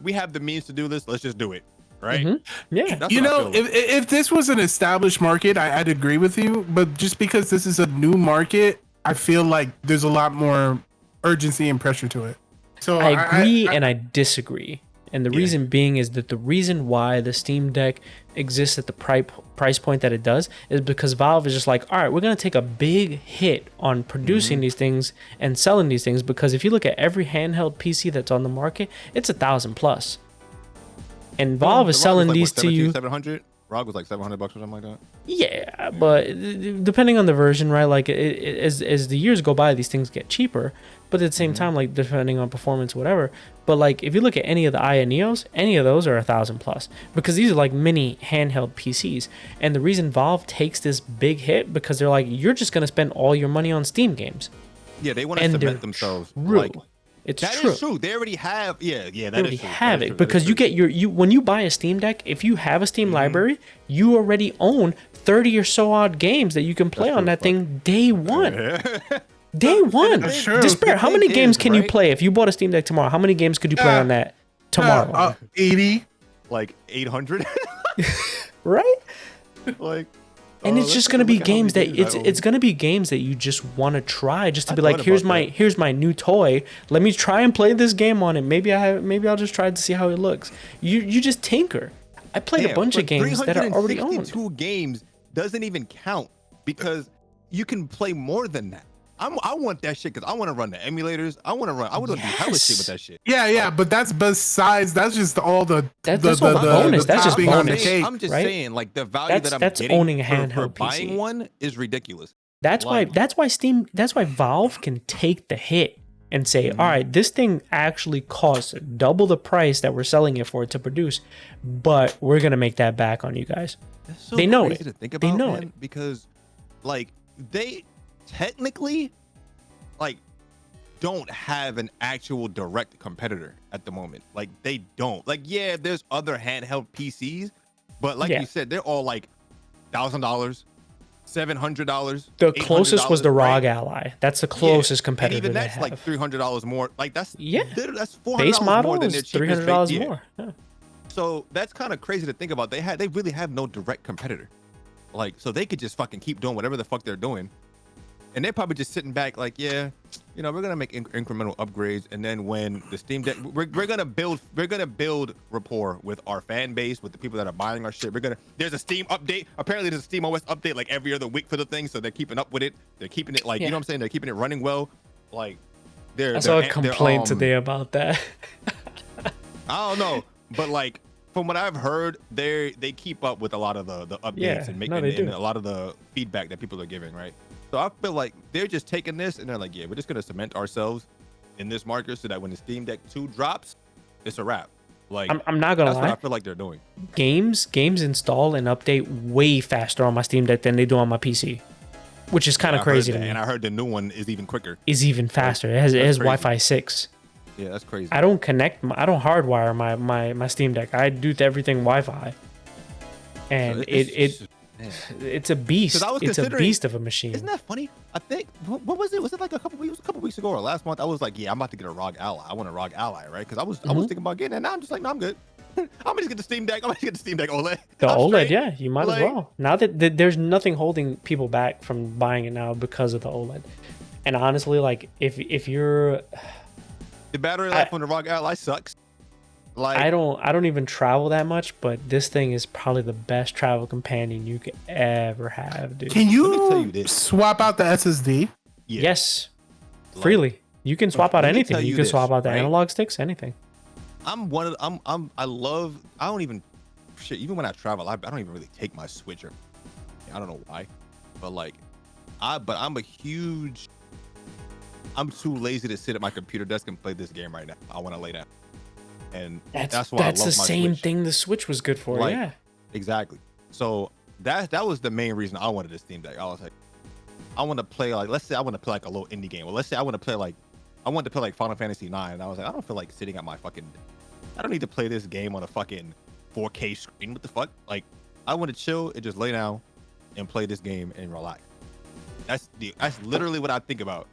we have the means to do this. Let's just do it, right? Mhm. Yeah. That's You what I know, feel like. if this was an established market, I'd agree with you. But just because this is a new market, I feel like there's a lot more urgency and pressure to it. So I agree and I disagree. And the reason being is that the reason why the Steam Deck exists at the price point that it does is because Valve is just like, all right, we're going to take a big hit on producing these things and selling these things. Because if you look at every handheld PC that's on the market, it's 1,000 plus. And Valve is The ROG selling was like, these what, to you. 700. ROG was like $700 or something like that. Yeah, but depending on the version, right? Like as the years go by, these things get cheaper. But at the same time, like depending on performance, whatever. But like if you look at any of the Aya Neos, any of those are 1,000 plus because these are like mini handheld PCs. And the reason Valve takes this big hit because they're like, you're just gonna spend all your money on Steam games. Yeah, they want to And they're cement themselves. true. Like it's that true. is true. They already have. Yeah, They that already is true. have That is it true. That because is you true. get you when you buy a Steam Deck, if you have a Steam library, you already own 30 or so odd games that you can play That's on true, that fuck. thing day one. Day one. That's true. Despair. How The many thing games is, can you right? play if you bought a Steam Deck tomorrow? How many games could you play on that tomorrow? 80. Like 800. Right? Like. And it's just gonna be games that it's it's gonna be games that you just want to try, just to I be like, thought here's about that. here's my new toy. Let me try and play this game on it. Maybe I'll just try to see how it looks. You just tinker. I played a bunch of games that are already owned. 362 games doesn't even count because you can play more than that. I want that shit because I want to run the emulators. I want to do hella shit with that shit. Yeah, but that's besides. That's just all the That's all bonus. That's just topping on the bonus. cake. I'm just right? saying, like the value that I'm That's getting owning a for handheld buying PC. one is ridiculous. That's Like- why Valve can take the hit and say, all right, this thing actually costs double the price that we're selling it for to produce, but we're gonna make that back on you guys. That's so They know crazy it. To think They about, know man, it. because like they technically like don't have an actual direct competitor at the moment. Like they don't. Like yeah, there's other handheld PCs, but like Yeah. you said, they're all like $1,000, $700. The closest was the $800, ROG right? Ally. That's the closest And competitor even they that's have. like $300 more. Like that's Yeah. that's $400 Base model more than their is cheapest $300 yeah. more. Yeah. So that's kind of crazy to think about. They really have no direct competitor. Like, so they could just fucking keep doing whatever the fuck they're doing. and they're probably just sitting back like, yeah, you know, we're gonna make incremental upgrades, and then when the Steam Deck, we're gonna build rapport with our fan base, with the people that are buying our shit. There's a Steam update. Apparently, there's a Steam OS update like every other week for the thing, so they're keeping up with it. They're keeping it like, you know what I'm saying? They're keeping it running well. Like, I saw a complaint today about that. I don't know, but like from what I've heard, they keep up with a lot of the updates and a lot of the feedback that people are giving, right? So I feel like they're just taking this and they're like, yeah, we're just gonna cement ourselves in this market so that when the Steam Deck 2 drops, it's a wrap. Like, I'm not gonna lie. That's what I feel like they're doing. Games install and update way faster on my Steam Deck than they do on my PC, which is kind of crazy to me. And I heard the new one is even quicker. Is even faster. It has Wi-Fi 6. Yeah, that's crazy. I don't hardwire my Steam Deck. I do everything Wi-Fi, and it's a beast. It's a beast of a machine. Isn't that funny? I think what was it? Was it like a couple weeks ago or last month? I was like, yeah, I'm about to get a ROG Ally. I want a ROG Ally, right? Because I was thinking about getting it. Now I'm just like, no, I'm good. I'm gonna just get the Steam Deck. I'm gonna get the Steam Deck OLED. The OLED, yeah, you might as well. Now that there's nothing holding people back from buying it now because of the OLED. And honestly, like if you're the battery life on the ROG Ally sucks. Like, I don't even travel that much, but this thing is probably the best travel companion you could ever have, dude. Can you swap out the SSD? Yeah. Yes, freely. You can swap out anything. You can swap out the analog sticks, anything. Even when I travel, I don't even really take my switcher. I don't know why, but like, I'm too lazy to sit at my computer desk and play this game right now. I want to lay down. And that's why that's the same thing the Switch was good for. Yeah, exactly. So that was the main reason I wanted this Steam Deck. I was like, I want to play, like, let's say I want to play like a little indie game. Well, let's say I wanted to play like Final Fantasy 9, and I was like, I don't feel like sitting at my I don't need to play this game on a fucking 4K screen. What the fuck? Like, I want to chill and just lay down and play this game and relax. That's literally what I think about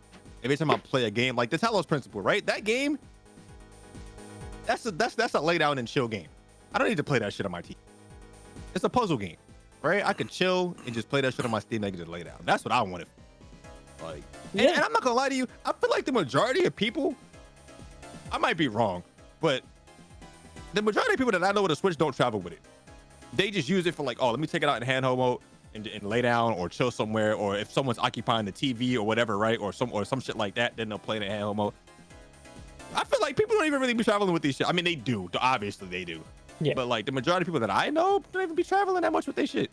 every time I play a game. Like the Talos Principle, right? That game. That's a lay down and chill game. I don't need to play that shit on my TV. It's a puzzle game, right? I could chill and just play that shit on my Steam Deck and just lay down. That's what I wanted. Like, and I'm not gonna lie to you. I feel like the majority of people, I might be wrong, but the majority of people that I know with a Switch don't travel with it. They just use it for like, oh, let me take it out in handheld mode and lay down or chill somewhere, or if someone's occupying the TV or whatever, right? Or some shit like that, then they'll play it in handheld mode. I feel like people don't even really be traveling with these shit. I mean, they do. Obviously, they do. Yeah. But like the majority of people that I know don't even be traveling that much with their shit.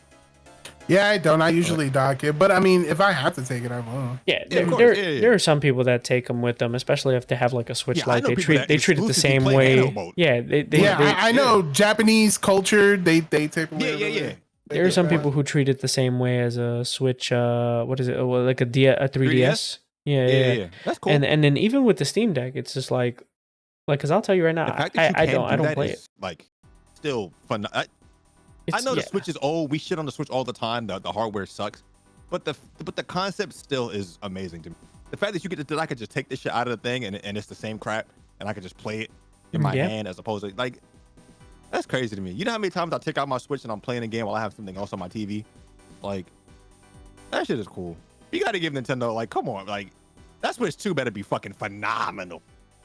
Yeah, I don't. I usually dock it, but I mean, if I have to take it, I will. Yeah, there are some people that take them with them, especially if they have like a Switch Lite. They treat it the same way. Yeah, I know Japanese culture. They take away. Yeah. There are some people who treat it the same way as a Switch. What is it? Like a 3DS. Yeah. That's cool. And then even with the Steam Deck, it's just like, because I'll tell you right now, I don't play it. Like, still fun. I know the Switch is old. We shit on the Switch all the time. The hardware sucks, but the concept still is amazing to me. The fact that I could just take this shit out of the thing and it's the same crap, and I could just play it in my hand as opposed to like, that's crazy to me. You know how many times I take out my Switch and I'm playing a game while I have something else on my TV? Like, that shit is cool. You got to give Nintendo, like, come on, like, that Switch 2 better be fucking phenomenal.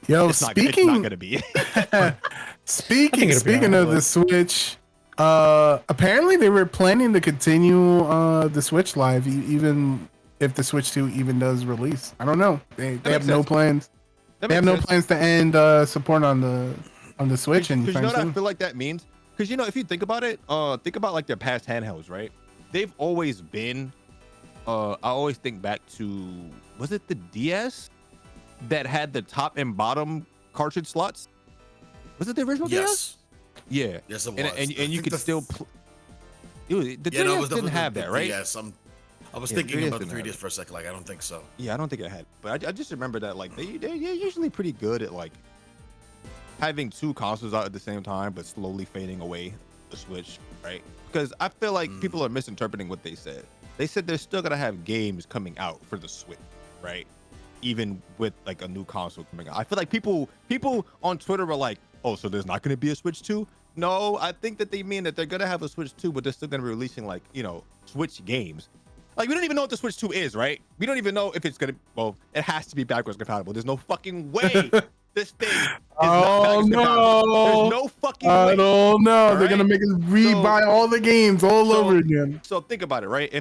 Yo, it's not gonna be. Speaking of the Switch, apparently they were planning to continue the Switch Live even if the Switch 2 even does release. I don't know. They have no plans. They have no plans to end support on the Switch. And you know what I feel like that means? Because if you think about it, think about like their past handhelds, right? They've always been. I always think back to, was it the DS that had the top and bottom cartridge slots? Was it the original DS? Yeah. Yes, it was. And you could still. The DS didn't have that, right? Yes, I was thinking about the 3DS for a second. Like, I don't think so. Yeah, I don't think it had. But I just remember that like they're usually pretty good at like having two consoles out at the same time, but slowly fading away the Switch, right? Because I feel like people are misinterpreting what they said. They said they're still gonna have games coming out for the Switch, right? Even with like a new console coming out. I feel like people on Twitter were like, oh, so there's not gonna be a Switch 2? No, I think that they mean that they're gonna have a Switch 2, but they're still gonna be releasing like, Switch games. Like, we don't even know what the Switch 2 is, right? We don't even know if it's gonna. Well, it has to be backwards compatible. There's no fucking way this thing is not backwards compatible. There's no fucking way. I don't know. They're right? gonna make us rebuy all the games all over again. So think about it, right?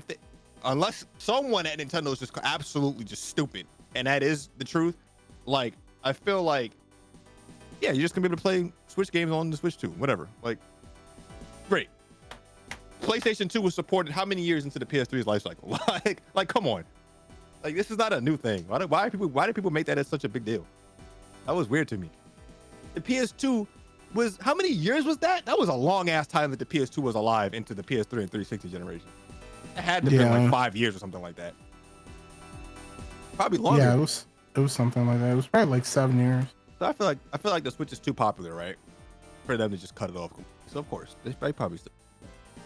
Unless someone at Nintendo is just absolutely just stupid, and that is the truth. Like, I feel like, yeah, you're just gonna be able to play Switch games on the Switch 2, whatever. Like, great. PlayStation 2 was supported how many years into the PS3's life cycle? like, come on. Like, this is not a new thing. Why do people make that as such a big deal? That was weird to me. The PS2 was, how many years was that? That was a long ass time that the PS2 was alive into the PS3 and 360 generation. It had to have been like 5 years or something like that. Probably longer. Yeah, it was something like that. It was probably like 7 years. So I feel like the Switch is too popular, right? For them to just cut it off. So of course, they probably still.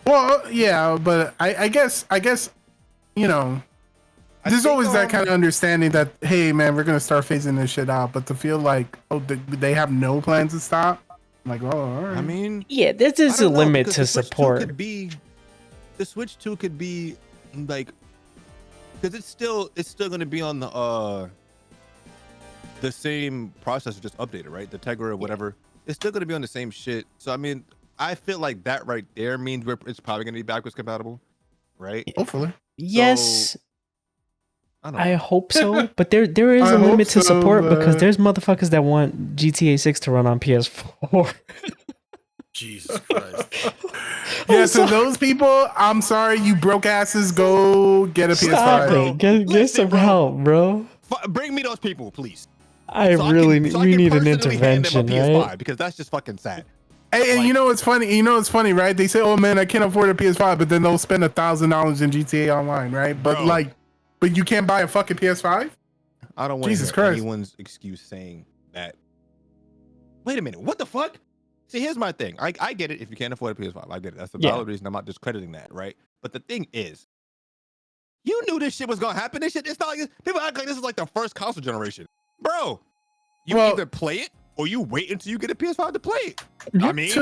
Well, yeah, but I guess, you know, there's always that kind of understanding that, hey, man, we're gonna start phasing this shit out. But to feel like, oh, they have no plans to stop. I'm like, oh, all right. I mean, yeah, there's just a limit to support. The Switch 2 could be like, because it's still gonna be on the same processor, just updated, right? The Tegra or whatever. It's still gonna be on the same shit. So I mean, I feel like that right there means it's probably gonna be backwards compatible, right? Hopefully. Yes. So, I hope so, but there is a limit to support because there's motherfuckers that want GTA 6 to run on PS4. Jesus Christ. Yeah, so those people, I'm sorry, you broke asses, go get a PS5. Get some help, bro. Bring me those people, please. We need an intervention, right? Because that's just fucking sad. Hey, and you know what's funny? Funny, right? They say, "Oh man, I can't afford a PS5," but then they'll spend $1,000 in GTA Online, right? But but you can't buy a fucking PS5. I don't want to hear anyone's excuse saying that. Wait a minute, what the fuck? See, here's my thing. I get it if you can't afford a PS5. I get it. That's the valid reason. I'm not discrediting that, right? But the thing is, you knew this shit was gonna happen. This shit, it's not like this. People act like this is like the first console generation, bro. You either play it or you wait until you get a PS5 to play it. I mean,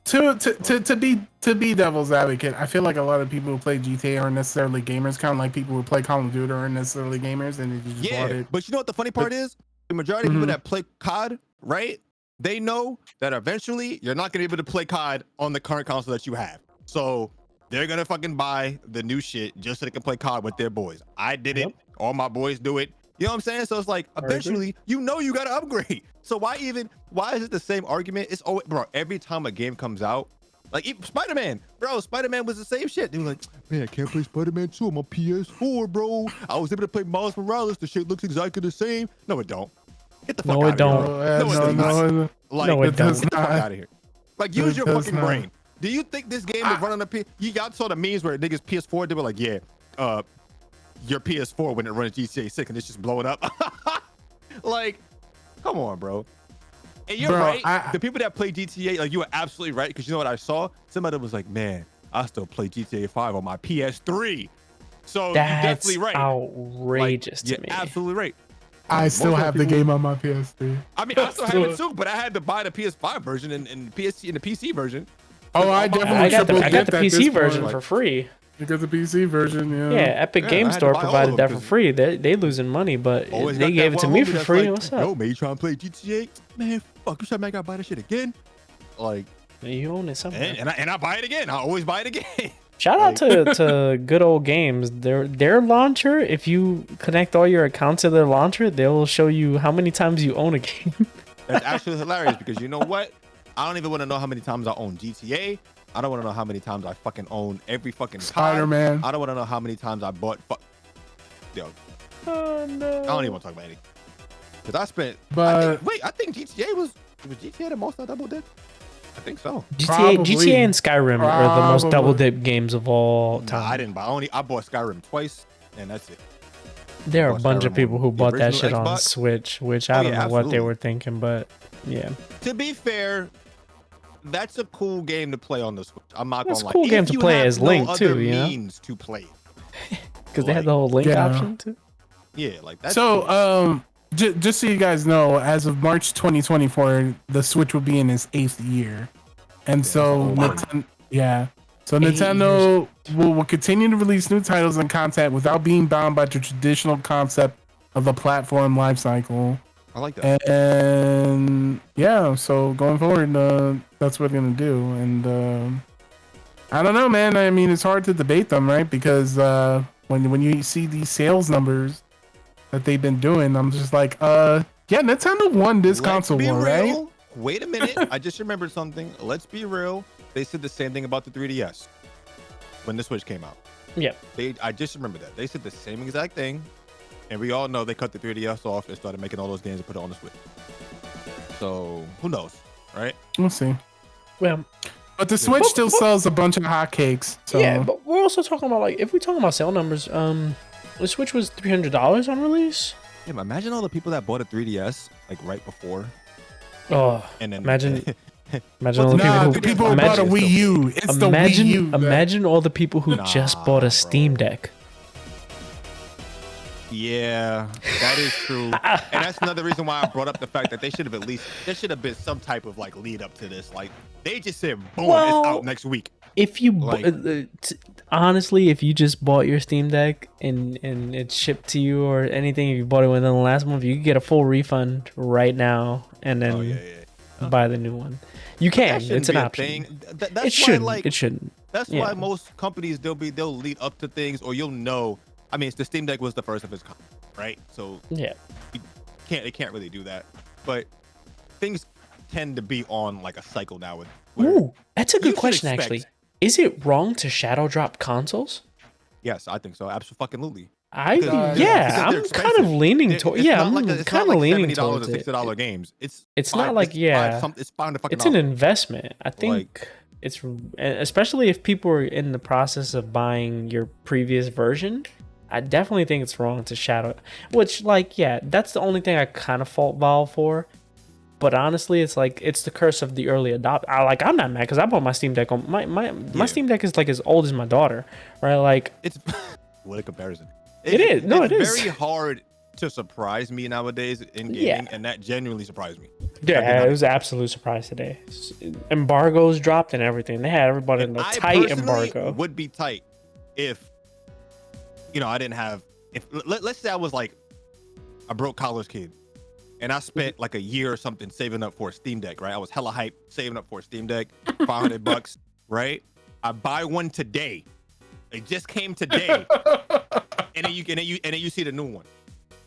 to be devil's advocate, I feel like a lot of people who play GTA aren't necessarily gamers. Kind of like people who play Call of Duty aren't necessarily gamers, and they just bought it. But you know what the funny part is? The majority of people that play COD, right? They know that eventually you're not gonna be able to play COD on the current console that you have. So they're gonna fucking buy the new shit just so they can play COD with their boys. I did it. All my boys do it. You know what I'm saying? So it's like, eventually, you know you gotta upgrade. So why is it the same argument? It's always, bro, every time a game comes out, like Spider-Man, bro, Spider-Man was the same shit. They were like, man, I can't play Spider-Man 2 on my PS4, bro. I was able to play Miles Morales. The shit looks exactly the same. No, it don't. Get the fuck out of here. No, it does not. Get the fuck out of here. Like, use your fucking brain. Do you think this game is running on a PS? Y'all saw the memes where niggas PS4, they were like, yeah, your PS4 when it runs GTA 6 and it's just blowing up. Like, come on, bro. And you're right. The people that play GTA, like, you are absolutely right, because you know what I saw? Somebody was like, man, I still play GTA 5 on my PS3. So that's you're definitely right. Outrageous to me. You're absolutely right. I still have the game on my PS3. I mean, I still have it too, but I had to buy the PS5 version and the PC version. Oh, I definitely I got the PC version for free. You got the PC version, yeah. Yeah, Epic Game Store provided that for free. They losing money, but they gave it to me for free. What's up? Yo, man, you trying to play GTA? Man, fuck, you trying to make I buy that shit again? Like, you own it somewhere. And I buy it again. I always buy it again. Shout out to Good Old Games. Their launcher, if you connect all your accounts to their launcher, they'll show you how many times you own a game. That's actually hilarious, because you know what? I don't even want to know how many times I own GTA. I don't want to know how many times I fucking own every fucking Spider-Man. I don't want to know how many times I bought. Yo. Oh no. I don't even want to talk about anything. Because I spent. But I think GTA was GTA the most I double did? I think so. GTA and Skyrim are the most double dip games of all time. Nah, I didn't buy. I bought Skyrim twice, and that's it. There are a bunch of people who bought that shit on Switch, which I don't know what they were thinking, but yeah. To be fair, that's a cool game to play on the Switch. I'm not gonna lie. It's a cool game to play as Link too, you know? Means to play. Because they had the whole Link option too. Yeah, like that. So, cool. Just so you guys know, as of March 2024, the Switch will be in its 8th year, and so So Nintendo will continue to release new titles and content without being bound by the traditional concept of the platform lifecycle. I like that. And yeah, so going forward, that's what we're gonna do. And I don't know, man. I mean, it's hard to debate them, right? Because when you see these sales numbers that they've been doing, I'm just like, yeah, Nintendo won this console war, right? Wait a minute. I just remembered something. Let's be real. They said the same thing about the 3DS when the Switch came out. Yeah. I just remember that. They said the same exact thing. And we all know they cut the 3DS off and started making all those games and put it on the Switch. So who knows, right? We'll see. Well, but the Switch still sells a bunch of hotcakes. So. Yeah, but we're also talking about, like, if we're talking about sale numbers, the Switch was $300 on release. Yeah, imagine all the people that bought a 3DS like right before. Oh, and then imagine all the people who bought a Wii U. It's the Wii U. Imagine all the people who just bought a Steam Deck. Yeah, that is true. And that's another reason why I brought up the fact that there should have been some type of like lead up to this. Like they just said, boom, it's out next week. If you honestly, if you just bought your Steam Deck and it's shipped to you or anything, if you bought it within the last month, you could get a full refund right now and then buy the new one. You can. It's an option. It shouldn't. That's why most companies they'll lead up to things, or you'll know. I mean, the Steam Deck was the first of its kind, right? So yeah, they can't really do that. But things tend to be on like a cycle now. Ooh, that's a good question, actually. Is it wrong to shadow drop consoles? Yes, I think so. Absolutely. I'm kind of leaning toward. Yeah, I'm kind of leaning towards it. $60 games. It's not like it's fine to fucking. It's an investment. I think it's especially if people are in the process of buying your previous version. I definitely think it's wrong to shadow. Which, like, yeah, that's the only thing I kind of fault Valve for. But honestly, it's like it's the curse of the early adopter. I'm not mad because I bought my Steam Deck on my Steam Deck is like as old as my daughter, right? Like it's what a comparison. It is. No, it is. It's very hard to surprise me nowadays in gaming, and that genuinely surprised me. Yeah, it was an absolute surprise today. Embargoes dropped and everything. They had everybody in a tight embargo. Would be tight if I didn't have. If let's say I was like a broke college kid. And I spent like a year or something saving up for a Steam Deck, right? I was hella hyped saving up for a Steam Deck, $500, right? I buy one today. It just came today, and then you see the new one.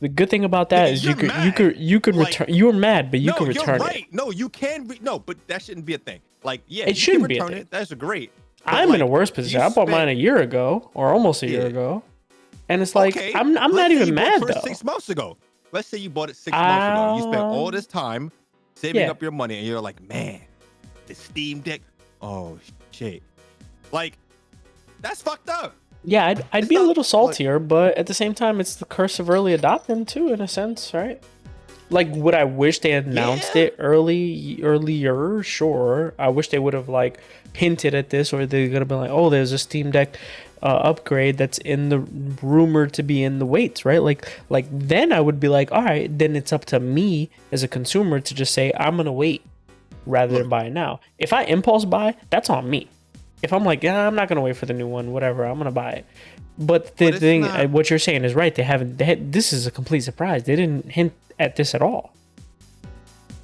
The good thing about that is you could return. You were mad, but you could return it. No, you can. No, but that shouldn't be a thing. Like, yeah, it shouldn't be a thing. That's great. I'm in a worse position. I bought mine a year ago, or almost a year ago, and it's like I'm not even mad though. 6 months ago. Let's say you bought it 6 months ago. You spent all this time saving up your money, and you're like, man, the Steam Deck. Oh shit! Like, that's fucked up. Yeah, I'd be a little saltier, but at the same time, it's the curse of early adopting too, in a sense, right? Like, would I wish they announced it earlier? Sure. I wish they would have like hinted at this, or they could have been like, oh, there's a Steam Deck upgrade that's in the rumored to be in the weights, right? Like then I would be like, all right, then it's up to me as a consumer to just say I'm gonna wait rather than buy it now. If I impulse buy, that's on me. If I'm like, I'm not gonna wait for the new one, whatever, I'm gonna buy it. But the thing, what you're saying is right. This is a complete surprise. They didn't hint at this at all.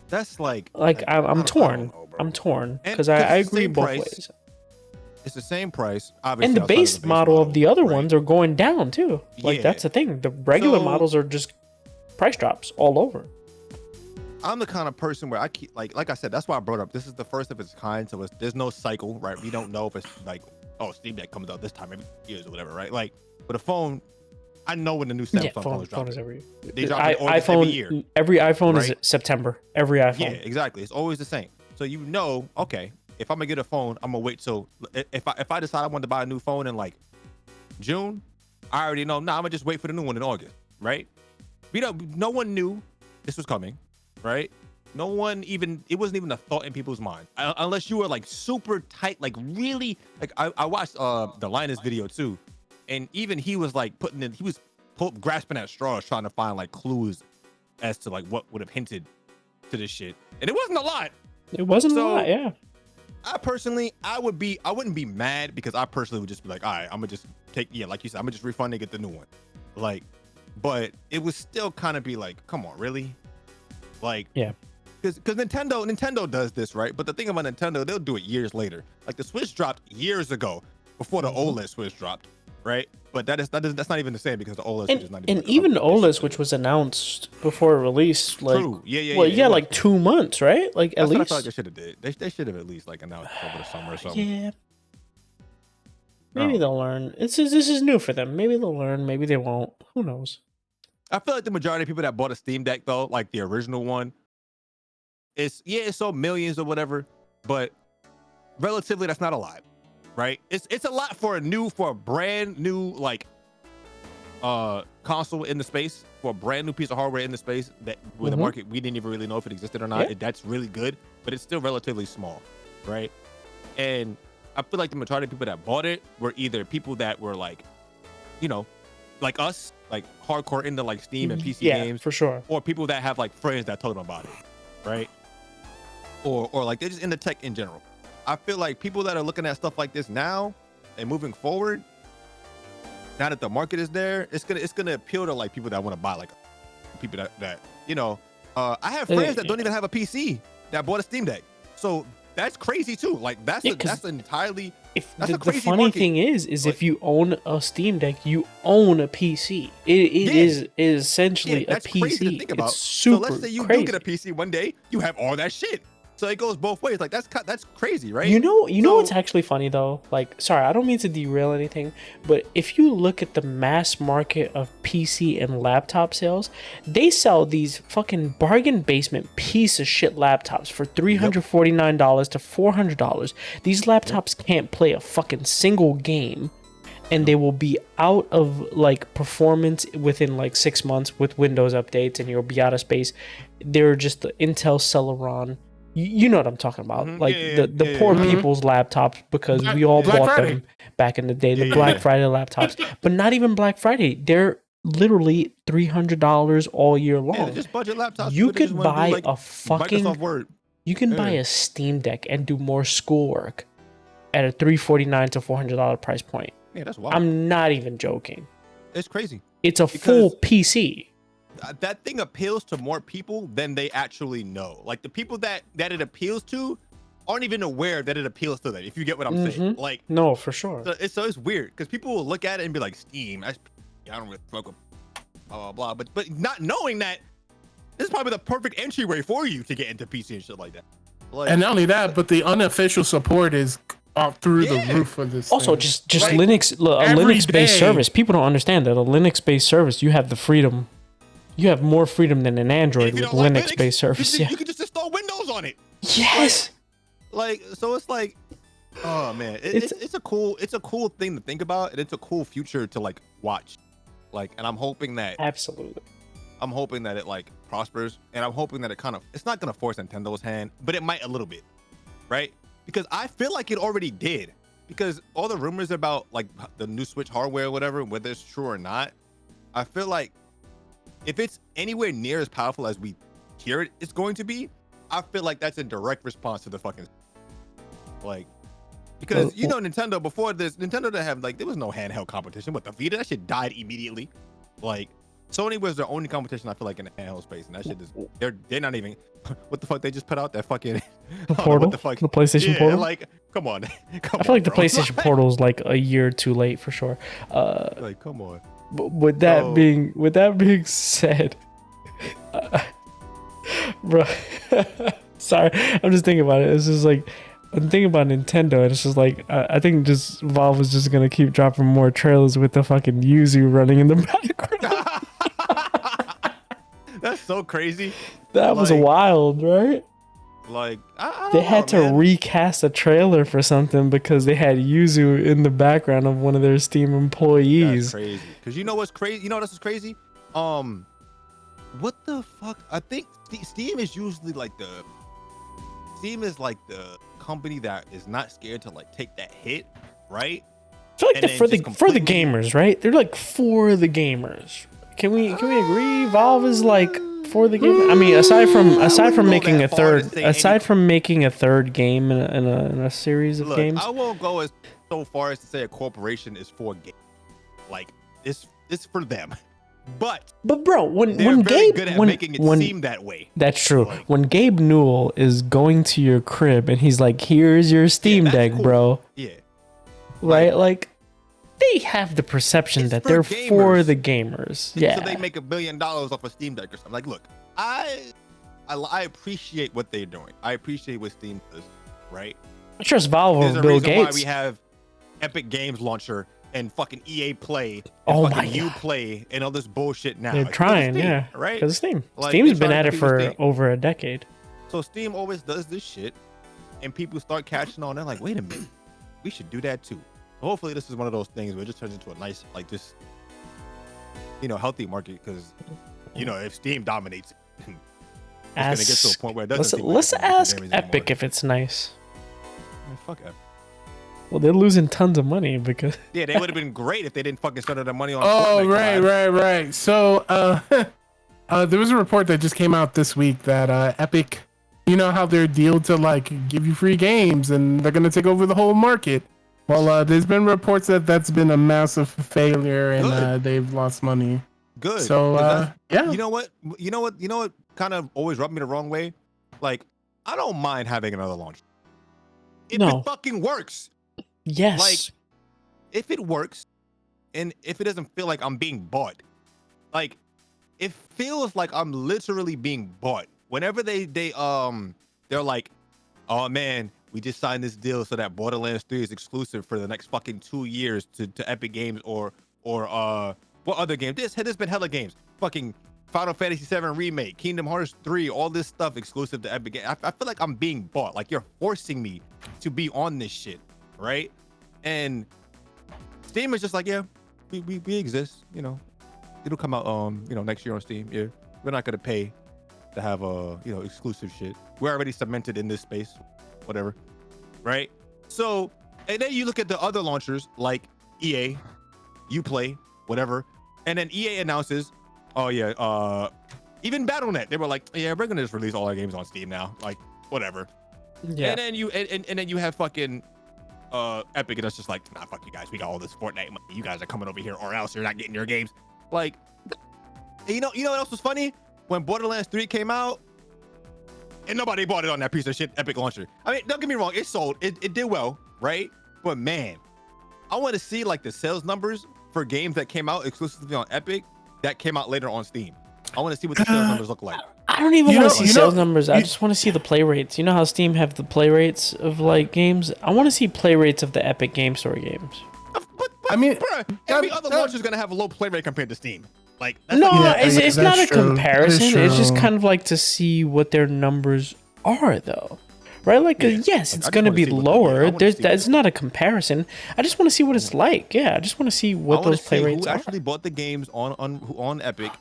That's I'm torn. I'm torn because I agree both ways. It's the same price, obviously. And the base model of the other ones are going down too. Like that's the thing. The regular models are just price drops all over. I'm the kind of person where I keep like I said, that's why I brought up this is the first of its kind. So there's no cycle, right? We don't know if it's like, oh, Steam Deck comes out this time every years or whatever, right? Like with a phone, I know when the new Samsung phone is dropping. They drop it every year. Every iPhone is September. Every iPhone. Yeah, exactly. It's always the same. So okay. If I'm gonna get a phone, I'm gonna wait till if I decide I want to buy a new phone in like June, I already know. I'm gonna just wait for the new one in August, right? No one knew this was coming, right? No one it wasn't even a thought in people's mind, unless you were like super tight, like really. Like I watched the Linus video too, and even he was like grasping at straws trying to find like clues as to like what would have hinted to this shit, and it wasn't a lot. It wasn't a lot, yeah. I personally, I wouldn't be mad because I personally would just be like, all right, I'm gonna just take, like you said, I'm gonna just refund and get the new one. Like, but it would still kind of be like, come on, really? Like, yeah, because Nintendo does this, right? But the thing about Nintendo, they'll do it years later. Like the Switch dropped years ago before the OLED Switch dropped, right? But that's not even the same because the OLED Switch is not even. And even the OLED Switch was announced before it released. Like, true. Yeah. Well, yeah, like 2 months, right? Like at that's least. What I feel like they should have did. They should have at least like announced over the summer or something. Yeah. Maybe they'll learn. This is new for them. Maybe they'll learn. Maybe they won't. Who knows? I feel like the majority of people that bought a Steam Deck though, like the original one, it's sold millions or whatever, but relatively that's not a lot, right? It's a lot for a brand new like console in the space, for a brand new piece of hardware in the space that with the market we didn't even really know if it existed or not. Yeah. That's really good, but it's still relatively small, right? And I feel like the majority of people that bought it were either people that were like, you know, like us, like hardcore into like Steam and PC games, for sure, or people that have like friends that told them about it, right? Or like they're just into tech in general. I feel like people that are looking at stuff like this now and moving forward, now that the market is there, it's gonna appeal to like people that want to buy, like people that you know. I have friends that don't even have a PC that bought a Steam Deck, so that's crazy too. Like that's entirely. The funny thing is like, if you own a Steam Deck, you own a PC. It is essentially a PC. Crazy to think about. It's super so let's say you crazy. do get a PC one day, you have all that shit. So it goes both ways. Like that's crazy, right? You know what's actually funny though? Like, sorry, I don't mean to derail anything, but if you look at the mass market of PC and laptop sales, they sell these fucking bargain basement piece of shit laptops for $349 to $400. These laptops can't play a fucking single game, and they will be out of like performance within like 6 months with Windows updates, and you'll be out of space. They're just the Intel Celeron. You know what I'm talking about, like the poor people's laptops, because we all bought them back in the day, the Black Friday laptops. But not even Black Friday; they're literally $300 all year long. Yeah, just budget laptops. You could buy like a fucking Microsoft Word. You can buy a Steam Deck and do more schoolwork at a $349 to $400 price point. Yeah, that's wild. I'm not even joking. It's crazy. It's a full PC. That thing appeals to more people than they actually know. Like the people that it appeals to aren't even aware that it appeals to them. If you get what I'm saying, like no, for sure. So it's weird because people will look at it and be like, Steam, I don't really fuck with blah blah blah, but not knowing that this is probably the perfect entryway for you to get into PC and shit like that. Like, and not only that, but the unofficial support is up through the roof for this. Also, thing. just like, Linux, a Linux-based service. People don't understand that a Linux-based service, you have the freedom. You have more freedom than an Android with Linux-based service. You can just install Windows on it. Yes. Like so, it's like, oh man, it's a cool thing to think about, and it's a cool future to like watch. Like, and I'm hoping that it like prospers, and I'm hoping that it's not gonna force Nintendo's hand, but it might a little bit, right? Because I feel like it already did. Because all the rumors about like the new Switch hardware or whatever, whether it's true or not, I feel like if it's anywhere near as powerful as we hear it's going to be, I feel like that's in direct response to the fucking like, because you know Nintendo before this, Nintendo didn't have like, there was no handheld competition. But the Vita, that shit died immediately. Like Sony was the only competition I feel like in the handheld space, and that shit is they're not even. What the fuck they just put out that fucking the Portal, what the fuck? The PlayStation Portal. Like, come on. I feel like the PlayStation Portal is like a year too late for sure. Like, come on. With that being said, bro, sorry, I'm just thinking about it. It's just like I'm thinking about Nintendo, and it's just like I think just Valve is just gonna keep dropping more trailers with the fucking Yuzu running in the background. That's so crazy. That was wild, right? Like they had to recast a trailer for something because they had Yuzu in the background of one of their Steam employees. That's crazy. Because you know what's crazy? You know what else is crazy? What the fuck? I think Steam is usually like the company that is not scared to like take that hit, right? I feel like they're for the gamers, right? They're like for the gamers. Can we agree? Valve is like for the game. I mean, aside from making go a that far to third, say aside from making a third game in a series of games. I won't go as so far as to say a corporation is for game. Like it's for them. But bro, when very Gabe good at making it seem that way. That's true. Like, when Gabe Newell is going to your crib and he's like, "Here's your Steam Deck, cool. bro." Yeah. Right? Like they have the perception that they're gamers. for the gamers. Yeah. So they make $1 billion off a Steam Deck or something. Like, look, I appreciate what they're doing. I appreciate what Steam does, right? I trust Valve There's over a Bill reason Gates. why we have Epic Games Launcher and fucking EA Play and Oh fucking my God. Uplay and all this bullshit now. They're It's 'cause of trying, Steam, yeah. right? Because of Steam. Like, Steam's they're been trying at to it compete with for Steam. over a decade. So Steam always does this shit, and people start catching on. They're like, wait a minute, we should do that too. So hopefully this is one of those things where it just turns into a nice, like, just, healthy market. Because, if Steam dominates, it's gonna get to a point where it doesn't. Let's ask Epic if it's nice. Man, fuck Epic. Well, they're losing tons of money because Yeah, they would have been great if they didn't fucking spend their money on. Oh, Fortnite, right. So, there was a report that just came out this week that Epic, you know how their deal to like give you free games and they're gonna take over the whole market. Well, there's been reports that that's been a massive failure and they've lost money. Good. So, yeah. You know what? Kind of always rubbed me the wrong way. Like, I don't mind having another launcher if No. it fucking works. yes, Like, if it works, and if it doesn't feel like I'm being bought, like, it feels like I'm literally being bought. Whenever they're like, oh man, we just signed this deal so that Borderlands 3 is exclusive for the next fucking 2 years to Epic Games or what other game? There's been hella games. Fucking Final Fantasy 7 Remake, Kingdom Hearts 3, all this stuff exclusive to Epic Games. I feel like I'm being bought. Like you're forcing me to be on this shit, right? And Steam is just like, yeah, we exist. It'll come out next year on Steam. Yeah, we're not gonna pay to have exclusive shit. We're already cemented in this space, whatever, right? So, and then you look at the other launchers like EA, Uplay, whatever, and then EA announces, oh yeah, even Battle.net, they were like, yeah, we're gonna just release all our games on Steam now, like whatever. yeah. And then you have fucking Epic, and it's just like, nah, fuck you guys, we got all this Fortnite money. You guys are coming over here, or else you're not getting your games. Like, you know what else was funny? When Borderlands 3 came out, and nobody bought it on that piece of shit Epic launcher. I mean, don't get me wrong, it sold, it did well, right? But man, I want to see like the sales numbers for games that came out exclusively on Epic that came out later on Steam. I want to see what the sales numbers look like. I don't even want to see you sales know- numbers. I just want to see the play rates. You know how Steam have the play rates of like games? I want to see play rates of the Epic Game Store games. But I mean, bruh, every other launcher is gonna have a low play rate compared to Steam. Like, that's No, like, it's not a that's true. comparison. That is It's just true. kind of like to see what their numbers are, though. Right? Like, Yeah. yes, Like, it's I just going to wanna be see what lower. I wanna There's see that's what- not a comparison. I just want to see what it's like. Yeah, I just want to see I what want those to play see rates who are. actually bought the games on Epic,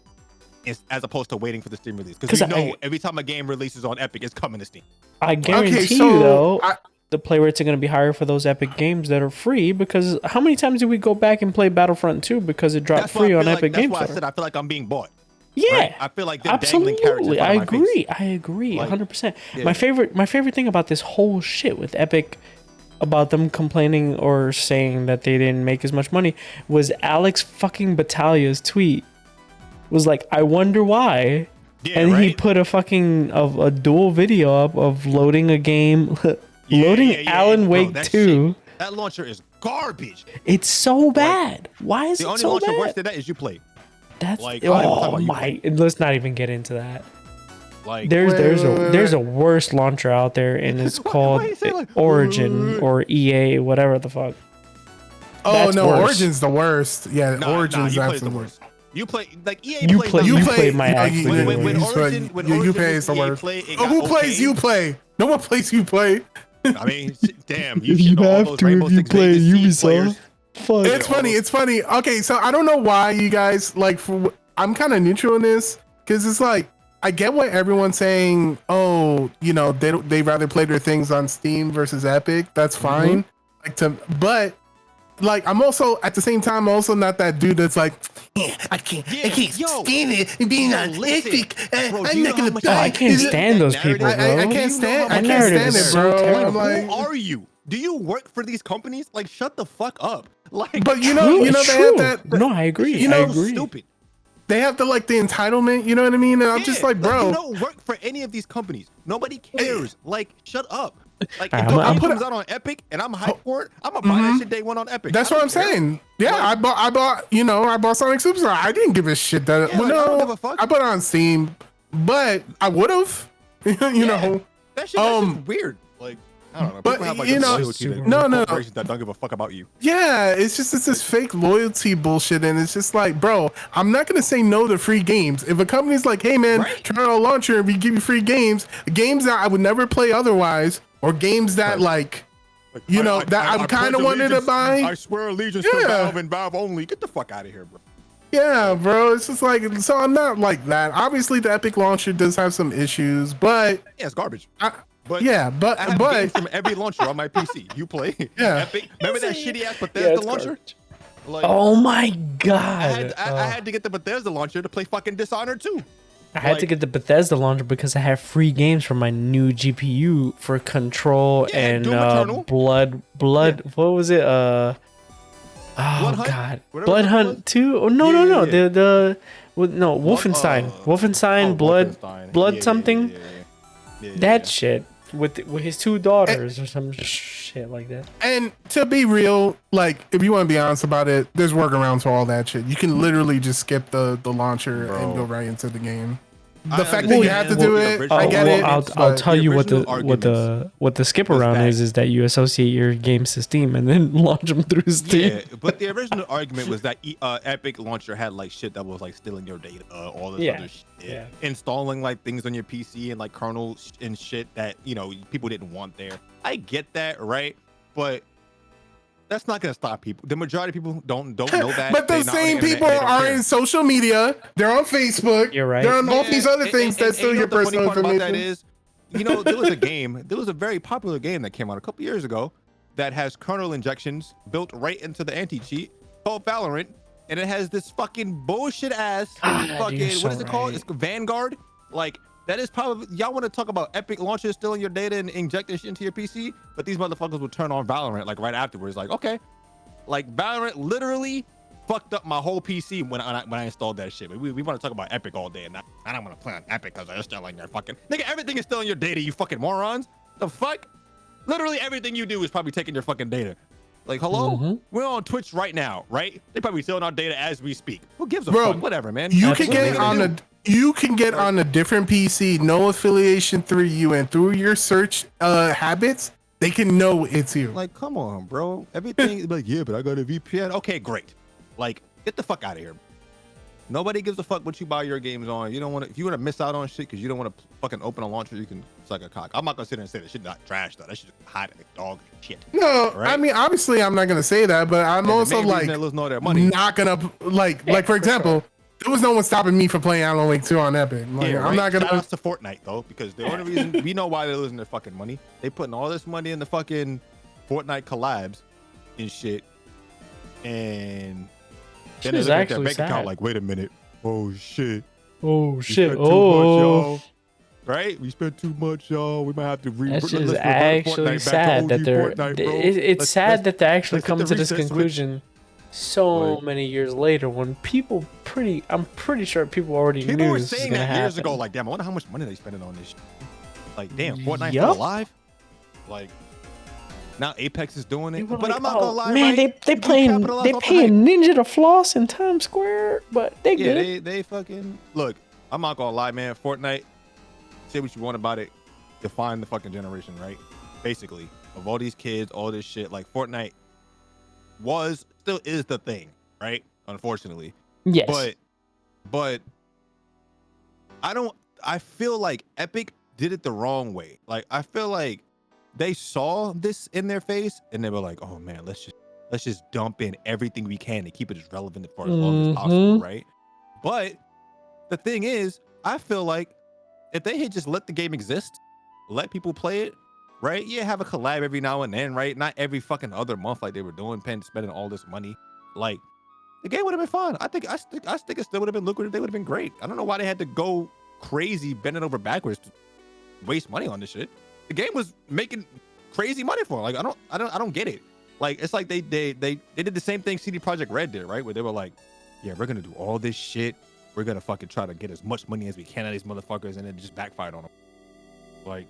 as opposed to waiting for the Steam release. 'Cause Because we I- know every time a game releases on Epic, it's coming to Steam. I guarantee so you, though, I- the play rates are going to be higher for those Epic games that are free. Because how many times did we go back and play Battlefront 2 because it dropped That's why I free on feel Epic like, that's Game why I Store? said I feel like I'm being bought. Yeah, Right? I feel like they're dangling carrots in absolutely. front I of my face. agree. I agree. Like, 100%. yeah. My favorite thing about this whole shit with Epic, about them complaining or saying that they didn't make as much money, was Alex fucking Battalia's tweet. Was like, I wonder why. Yeah, And he right? put a fucking a dual video up of loading a game, loading Alan Bro, Wake that 2. shit- that launcher is garbage. It's so bad. Why is The it only so launcher worse bad? than that is Uplay. That's like, I'm not even talking oh about my. Let's not even get into that. Like, There's a worse launcher out there, and it's called why you say like, Origin or EA, whatever the fuck. Oh That's no, worse. Origin's the worst. Yeah, nah, Origin's you play the absolutely worst. You play like EA You play. play- doesn't- you play- play my no, act. you- When- you- when you Origin- play- when you Origin play was is the EA worst. play, it Oh, who got plays okay. you play? No one plays you play. I mean, damn, you should know all those Rainbow Six Vegas Siege players. Fuck. It's funny. It's funny. Okay, so I don't know why you guys like. I'm kind of neutral in this because it's like I get what everyone's saying. Oh, they rather play their things on Steam versus Epic. That's fine. But like I'm also at the same time also not that dude that's like, yeah, I can't stand it being on Epic. I'm not gonna buy. I can't stand those people, bro. I can't stand it, bro. I'm like, who are you? Do you work for these companies? Like, shut the fuck up. Like, but you know, they have that. No, I agree. You know, I agree. Stupid. They have the like the entitlement, you know what I mean? And I'm just like, bro, you don't work for any of these companies. Nobody cares. Like, shut up. Like, if I'm the game put comes out on Epic and I'm hyped for it, I'm gonna buy that shit day one on Epic. that's what I'm saying. Yeah, I bought Sonic Superstar. I didn't give a shit that. Yeah, like, I don't give a fuck. I bought it on Steam, but I would have. you know, that's just weird. Like, I don't know. But People have, like, you know, corporations that don't give a fuck about you. yeah, it's this fake loyalty bullshit, and it's just like, bro, I'm not gonna say no to free games. If a company's like, hey man, turn on a launcher and we give you free games that I would never play otherwise, or games that like you know, that I kind of wanted to buy. I swear allegiance to Valve and Valve only. Get the fuck out of here, bro. Yeah, bro. It's just like, so I'm not like that. Obviously, the Epic launcher does have some issues, but yeah, it's garbage. But I have games from every launcher on my PC. You play Epic. Remember that shitty ass Bethesda launcher? Like, oh my god! I had to get the Bethesda launcher to play fucking Dishonored 2. I had to get the Bethesda launcher because I have free games for my new GPU for Control and Blood. What was it? Oh god, Blood Hunt 2? Oh no. Wolfenstein, Blood something. That shit with his two daughters or some shit like that. And to be real, like if you want to be honest about it, there's workarounds for all that shit. You can literally just skip the launcher and go right into the game. The fact that you have to do it, I get it. I'll tell you what the skip around is that you associate your games to Steam and then launch them through Steam. Yeah, but the original argument was that Epic launcher had like shit that was like stealing your data, all this other shit, installing like things on your PC and like kernel and shit that, you know, people didn't want there. I get that, right? But that's not gonna stop people. The majority of people don't know that. But the same people are in social media. They're on Facebook. You're right. They're on all these other things that's still your personal information. That is, you know, there was a very popular game that came out a couple years ago that has kernel injections built right into the anti-cheat called Valorant, and it has this fucking bullshit ass what is it called? It's Vanguard. Like, that is probably, y'all want to talk about Epic launchers stealing your data and injecting shit into your PC, but these motherfuckers will turn on Valorant like right afterwards. Like, okay, like Valorant literally fucked up my whole PC when I installed that shit. But we want to talk about Epic all day, and I don't want to play on Epic because they're stealing your fucking nigga. Everything is stealing your data, you fucking morons. The fuck? Literally everything you do is probably taking your fucking data. Like, hello, we're on Twitch right now, right? They probably stealing our data as we speak. Who gives a fuck? Whatever, man. You can get on a different PC, no affiliation through you, and through your search habits, they can know it's you. Like, come on, bro. Everything like, yeah, but I got a VPN. Okay, great. Like, get the fuck out of here. Nobody gives a fuck what you buy your games on. You don't want to. If you want to miss out on shit because you don't want to fucking open a launcher, you can suck a cock. I'm not gonna sit there and say that shit not trash though. That shit hot like dog shit. No, right? I mean obviously I'm not gonna say that, but I'm also like not gonna like for example. There was no one stopping me from playing Alan Wake 2 on Epic. Like, I'm not gonna. Shout out to Fortnite though, because the only reason we know why they're losing their fucking money. They putting all this money in the fucking Fortnite collabs and shit, and then they look at their bank account like, wait a minute, oh shit, right? We spent too much, y'all. We might have to That's just actually sad that they're. It's sad that they actually come to this conclusion. So many years later, when I'm pretty sure people already knew were this was saying gonna that years happen. ago. Like, damn, I wonder how much money they spending on this shit. Like, damn, Fortnite's still alive. Like, now Apex is doing it. But I'm not gonna lie, man, right? they paying Ninja to floss in Times Square, but they good. Yeah, they fucking look. I'm not gonna lie, man. Fortnite, say what you want about it, define the fucking generation, right? Basically, of all these kids, all this shit, like Fortnite still is the thing, right? Unfortunately. Yes. But I feel like Epic did it the wrong way. Like, I feel like they saw this in their face and they were like, oh man, let's just dump in everything we can to keep it as relevant for as long as possible, right? But the thing is, I feel like if they had just let the game exist, let people play it, right? Yeah, have a collab every now and then, right? Not every fucking other month like they were doing, spending all this money. Like, the game would have been fun. I think it still would have been lucrative. They would have been great. I don't know why they had to go crazy, bending over backwards to waste money on this shit. The game was making crazy money for them. Like, I don't get it. Like, it's like they did the same thing CD Projekt Red did, right? Where they were like, yeah, we're gonna do all this shit. We're gonna fucking try to get as much money as we can out of these motherfuckers, and then just backfired on them. Like,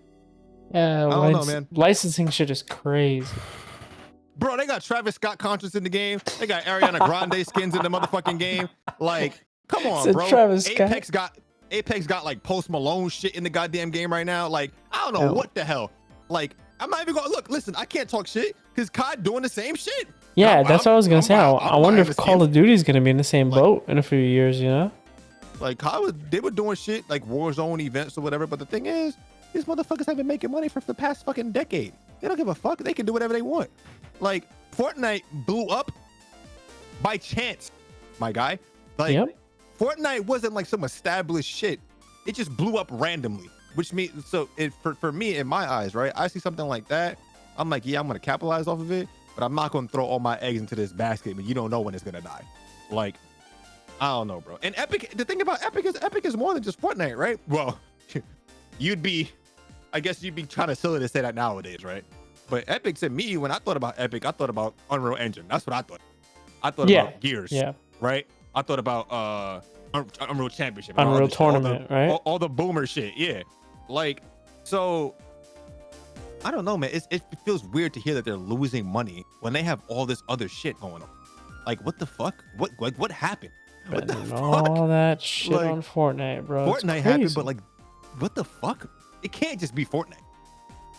Yeah, I don't know, man. Licensing shit is crazy. Bro, they got Travis Scott concerts in the game. They got Ariana Grande skins in the motherfucking game. Like, come on, bro. Travis Apex got like Post Malone shit in the goddamn game right now. Like, I don't know what the hell. Like, I'm not even gonna listen. I can't talk shit because COD doing the same shit. Yeah, that's what I was gonna say. I wonder if Call of Duty is gonna be in the same boat in a few years. You know, like they were doing shit like Warzone events or whatever. But the thing is, these motherfuckers have been making money for the past fucking decade. They don't give a fuck. They can do whatever they want. Like, Fortnite blew up by chance, my guy. Like, Fortnite wasn't like some established shit. It just blew up randomly, which means, for me, in my eyes, right? I see something like that. I'm like, yeah, I'm going to capitalize off of it, but I'm not going to throw all my eggs into this basket, but you don't know when it's going to die. Like, I don't know, bro. And Epic, the thing about Epic is more than just Fortnite, right? Well, I guess you'd be kind of silly to say that nowadays, right? But Epic, to me, when I thought about Epic, I thought about Unreal Engine. That's what I thought. I thought about Gears, right? I thought about Unreal Championship, Unreal Tournament, right? All the boomer shit, yeah. Like, so I don't know, man. It feels weird to hear that they're losing money when they have all this other shit going on. Like, what the fuck? What happened? What the fuck? All that shit like, on Fortnite, bro. Fortnite happened, but like, what the fuck? It can't just be Fortnite.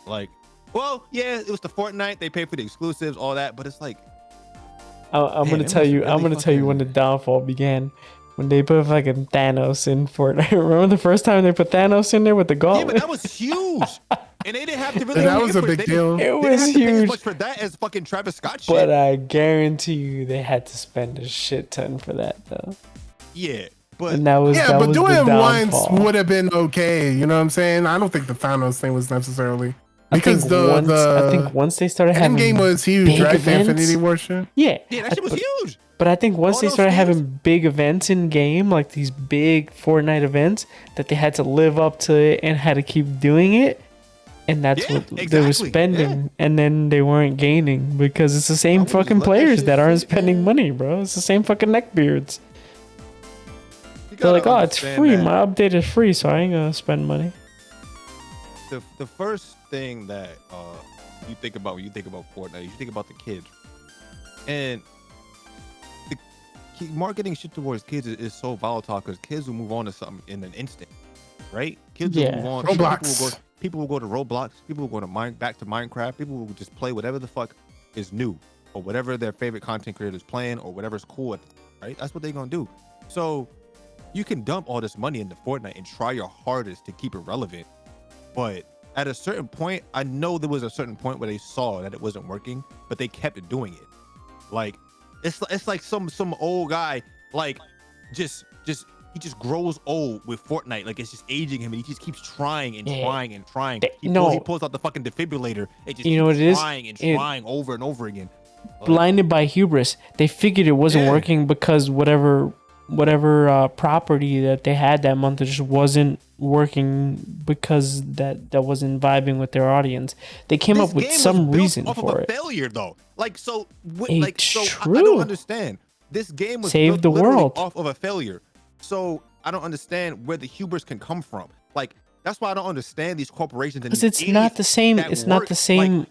Like, well, yeah, it was the Fortnite. They paid for the exclusives, all that, but it's like, I'm gonna tell you when the downfall began. When they put fucking Thanos in Fortnite. Remember the first time they put Thanos in there with the gauntlet? Yeah, but that was huge. And they didn't have to really. That was a big deal. It was huge. Pay as much for that as fucking Travis Scott shit. But I guarantee you, they had to spend a shit ton for that, though. Yeah, but and that was doing it once would have been okay. You know what I'm saying? I don't think the Thanos thing was necessarily because I think once they started having game was huge, right? Events, the Infinity War shit. Yeah, that shit was huge. But I think once they started having big events in game, like these big Fortnite events, that they had to live up to it and had to keep doing it. And that's what they were spending. And then they weren't gaining because it's the same fucking players that aren't spending money, bro. It's the same fucking neckbeards. They're like, oh, it's free. My update is free, so I ain't gonna spend money. The first thing that you think about when you think about Fortnite, you think about the kids. And marketing shit towards kids is so volatile because kids will move on to something in an instant, right? Kids will move on. Roblox. People will go to Roblox. People will go to back to Minecraft. People will just play whatever the fuck is new or whatever their favorite content creator is playing or whatever's cool, right? That's what they're gonna do. So you can dump all this money into Fortnite and try your hardest to keep it relevant, but at a certain point, I know there was a certain point where they saw that it wasn't working, but they kept doing it. Like, it's like some old guy, like he just grows old with Fortnite. Like, it's just aging him, and he just keeps trying and trying and trying. He pulls out the fucking defibrillator and just keeps trying and trying over and over again. Blinded by hubris, they figured it wasn't working because whatever property that they had that month just wasn't working because that wasn't vibing with their audience. They came up with some reason for it. Failure though, like so. I don't understand. This game was saved the world off of a failure. So I don't understand where the hubris can come from. Like, that's why I don't understand these corporations. Because it's not the same. It's not the same.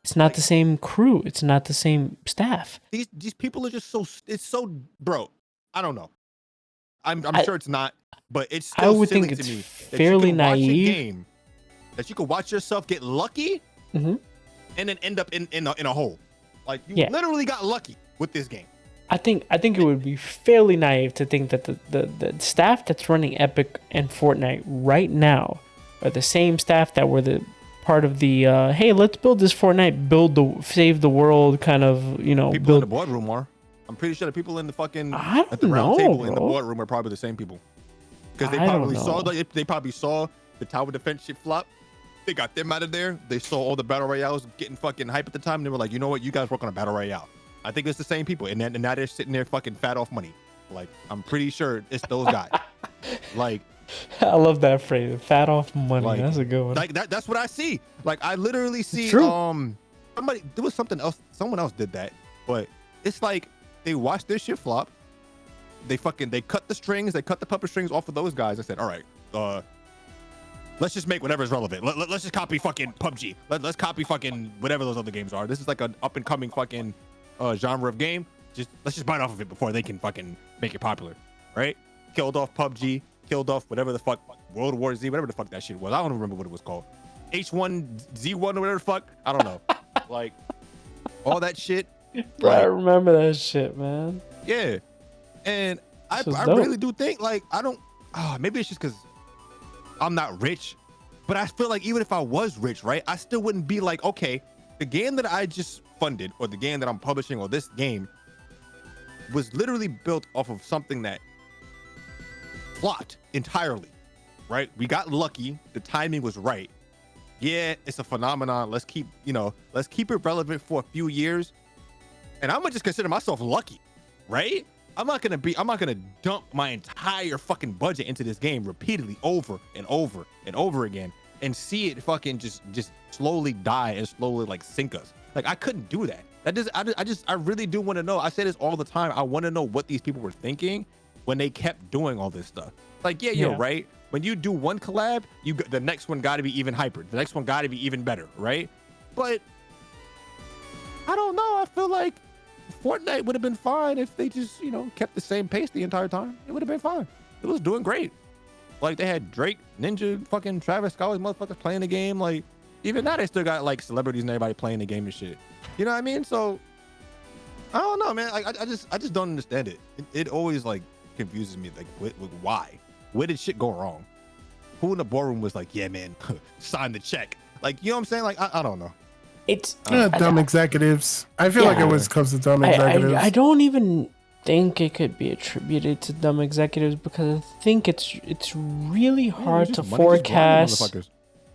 It's not the same crew. It's not the same staff. These people are just so. It's so, bro. I don't know. I'm sure it's not, but it's still I would silly think it's to me fairly that you can watch naive. a game, that you could watch yourself get lucky, and then end up in a hole. Like, you literally got lucky with this game. I think it would be fairly naive to think that the staff that's running Epic and Fortnite right now are the same staff that were the part of the hey, let's build this Fortnite, save the world kind of, people in the boardroom are. I'm pretty sure the people in the fucking at the round table in the boardroom are probably the same people, because they probably saw the Tower Defense shit flop, They got them out of there. They saw all the battle royales getting fucking hype at the time. And they were like, you know what? You guys work on a battle royale. I think it's the same people. And now they're sitting there fucking fat off money. Like, I'm pretty sure it's those guys. Like, I love that phrase. Fat off money. Like, that's a good one. Like that's what I see. Like, I literally see somebody, there was something else, someone else did that. But it's like they watched their shit flop. They cut the strings, they cut the puppet strings off of those guys and said, all right, let's just make whatever's relevant. Let's just copy fucking PUBG. Let's copy fucking whatever those other games are. This is like an up and coming fucking genre of game. Let's just bite off of it before they can fucking make it popular, right? Killed off PUBG, killed off whatever the fuck, World War Z, whatever the fuck that shit was. I don't remember what it was called. H1Z1 or whatever the fuck. I don't know. Like, all that shit. Bro, like, I remember that shit, man. Yeah. And I dope. really do think, like, maybe it's just because I'm not rich, but I feel like even if I was rich, right, I still wouldn't be like, okay, the game that I just funded or the game that I'm publishing or this game was literally built off of something that flopped entirely, right? We got lucky. The timing was right. Yeah, it's a phenomenon. Let's keep it relevant for a few years. And I'm gonna just consider myself lucky, right? I'm not gonna dump my entire fucking budget into this game repeatedly over and over and over again and see it fucking just slowly die and slowly like sink us. Like, I couldn't do that. I really do want to know. I say this all the time. I want to know what these people were thinking when they kept doing all this stuff. Like, yeah, you're right. When you do one collab, the next one got to be even hyper. The next one got to be even better, right? But I don't know. I feel like Fortnite would have been fine if they just, kept the same pace the entire time. It would have been fine. It was doing great. Like, they had Drake, Ninja, fucking Travis Scott, motherfuckers playing the game. Like, even now they still got like celebrities and everybody playing the game and shit. You know what I mean? So I don't know, man. Like, I just don't understand it. It always like confuses me. Like, why? Where did shit go wrong? Who in the boardroom was like, yeah, man, sign the check? Like, you know what I'm saying? Like, I don't know. It's dumb executives. I feel like it was because of dumb executives. I don't even think it could be attributed to dumb executives because I think it's really hard to forecast.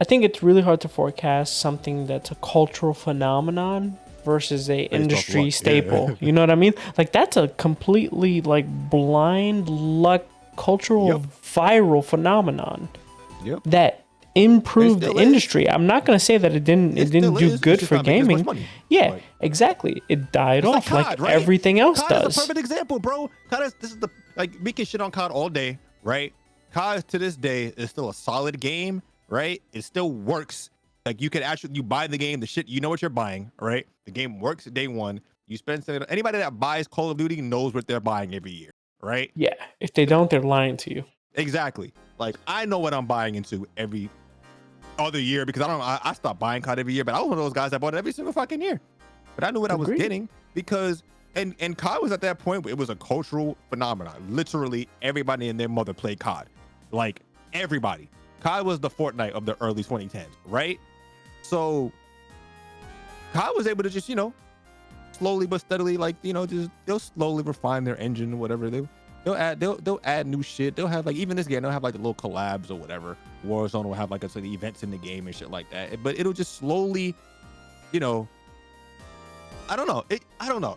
I think it's really hard to forecast something that's a cultural phenomenon versus a industry staple. Yeah. You know what I mean? Like, that's a completely like blind luck cultural viral phenomenon that improved the industry. I'm not gonna say that it didn't do good for gaming. Yeah, like, exactly. It died off like COD, right? Everything else COD does. Is a perfect example, bro. COD this is the, like, we can shit on COD all day, right? COD to this day is still a solid game, right? It still works. Like, you buy the game, the shit, you know what you're buying, right? The game works day one. You spend anybody that buys Call of Duty knows what they're buying every year, right? Yeah. If they don't, they're lying to you. Exactly. Like, I know what I'm buying into every other year because I stopped buying COD every year, but I was one of those guys that bought it every single fucking year. But I knew what I was getting because and COD was at that point where it was a cultural phenomenon. Literally everybody and their mother played COD. Like, everybody. COD was the Fortnite of the early 2010s, right? So COD was able to just, slowly but steadily, like, they'll slowly refine their engine or whatever. They'll add new shit. They'll have, like, even this game, they'll have like the little collabs or whatever. Warzone will have like the events in the game and shit like that. But it'll just slowly, I don't know.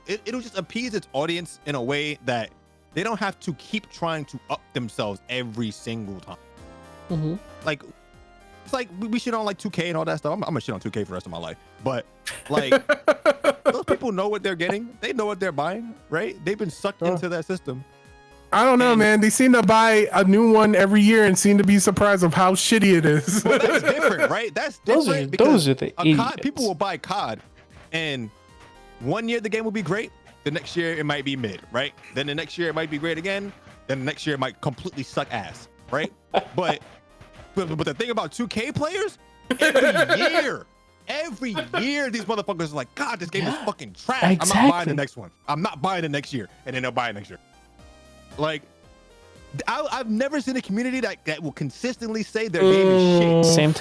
It'll just appease its audience in a way that they don't have to keep trying to up themselves every single time. Mm-hmm. Like, it's like we shit on like 2K and all that stuff. I'm gonna shit on 2K for the rest of my life. But like, those people know what they're getting. They know what they're buying, right? They've been sucked into that system. I don't know, man. They seem to buy a new one every year and seem to be surprised of how shitty it is. Well, that's different, right? That's different. Those are the COD, people will buy COD, and one year the game will be great. The next year it might be mid, right? Then the next year it might be great again. Then the next year it might completely suck ass, right? But the thing about 2K players, every year these motherfuckers are like, God, this game is fucking trash. Exactly. I'm not buying the next one. I'm not buying the next year, and then they'll buy it next year. Like, I've never seen a community that will consistently say their game is shit.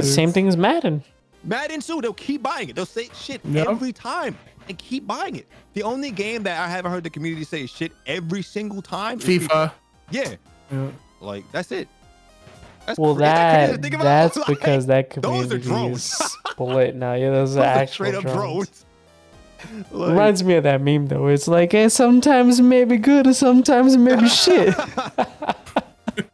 Same thing as Madden. Madden too, they'll keep buying it. They'll say shit every time and keep buying it. The only game that I haven't heard the community say shit every single time is FIFA. Yeah. Like, that's it. Well, crazy. I can't even think about that's because that community those are drones. is split now. Yeah, those are Those are actual straight up drones. Like, Reminds me of that meme though. It's like, hey, sometimes it may be good and sometimes it may be shit.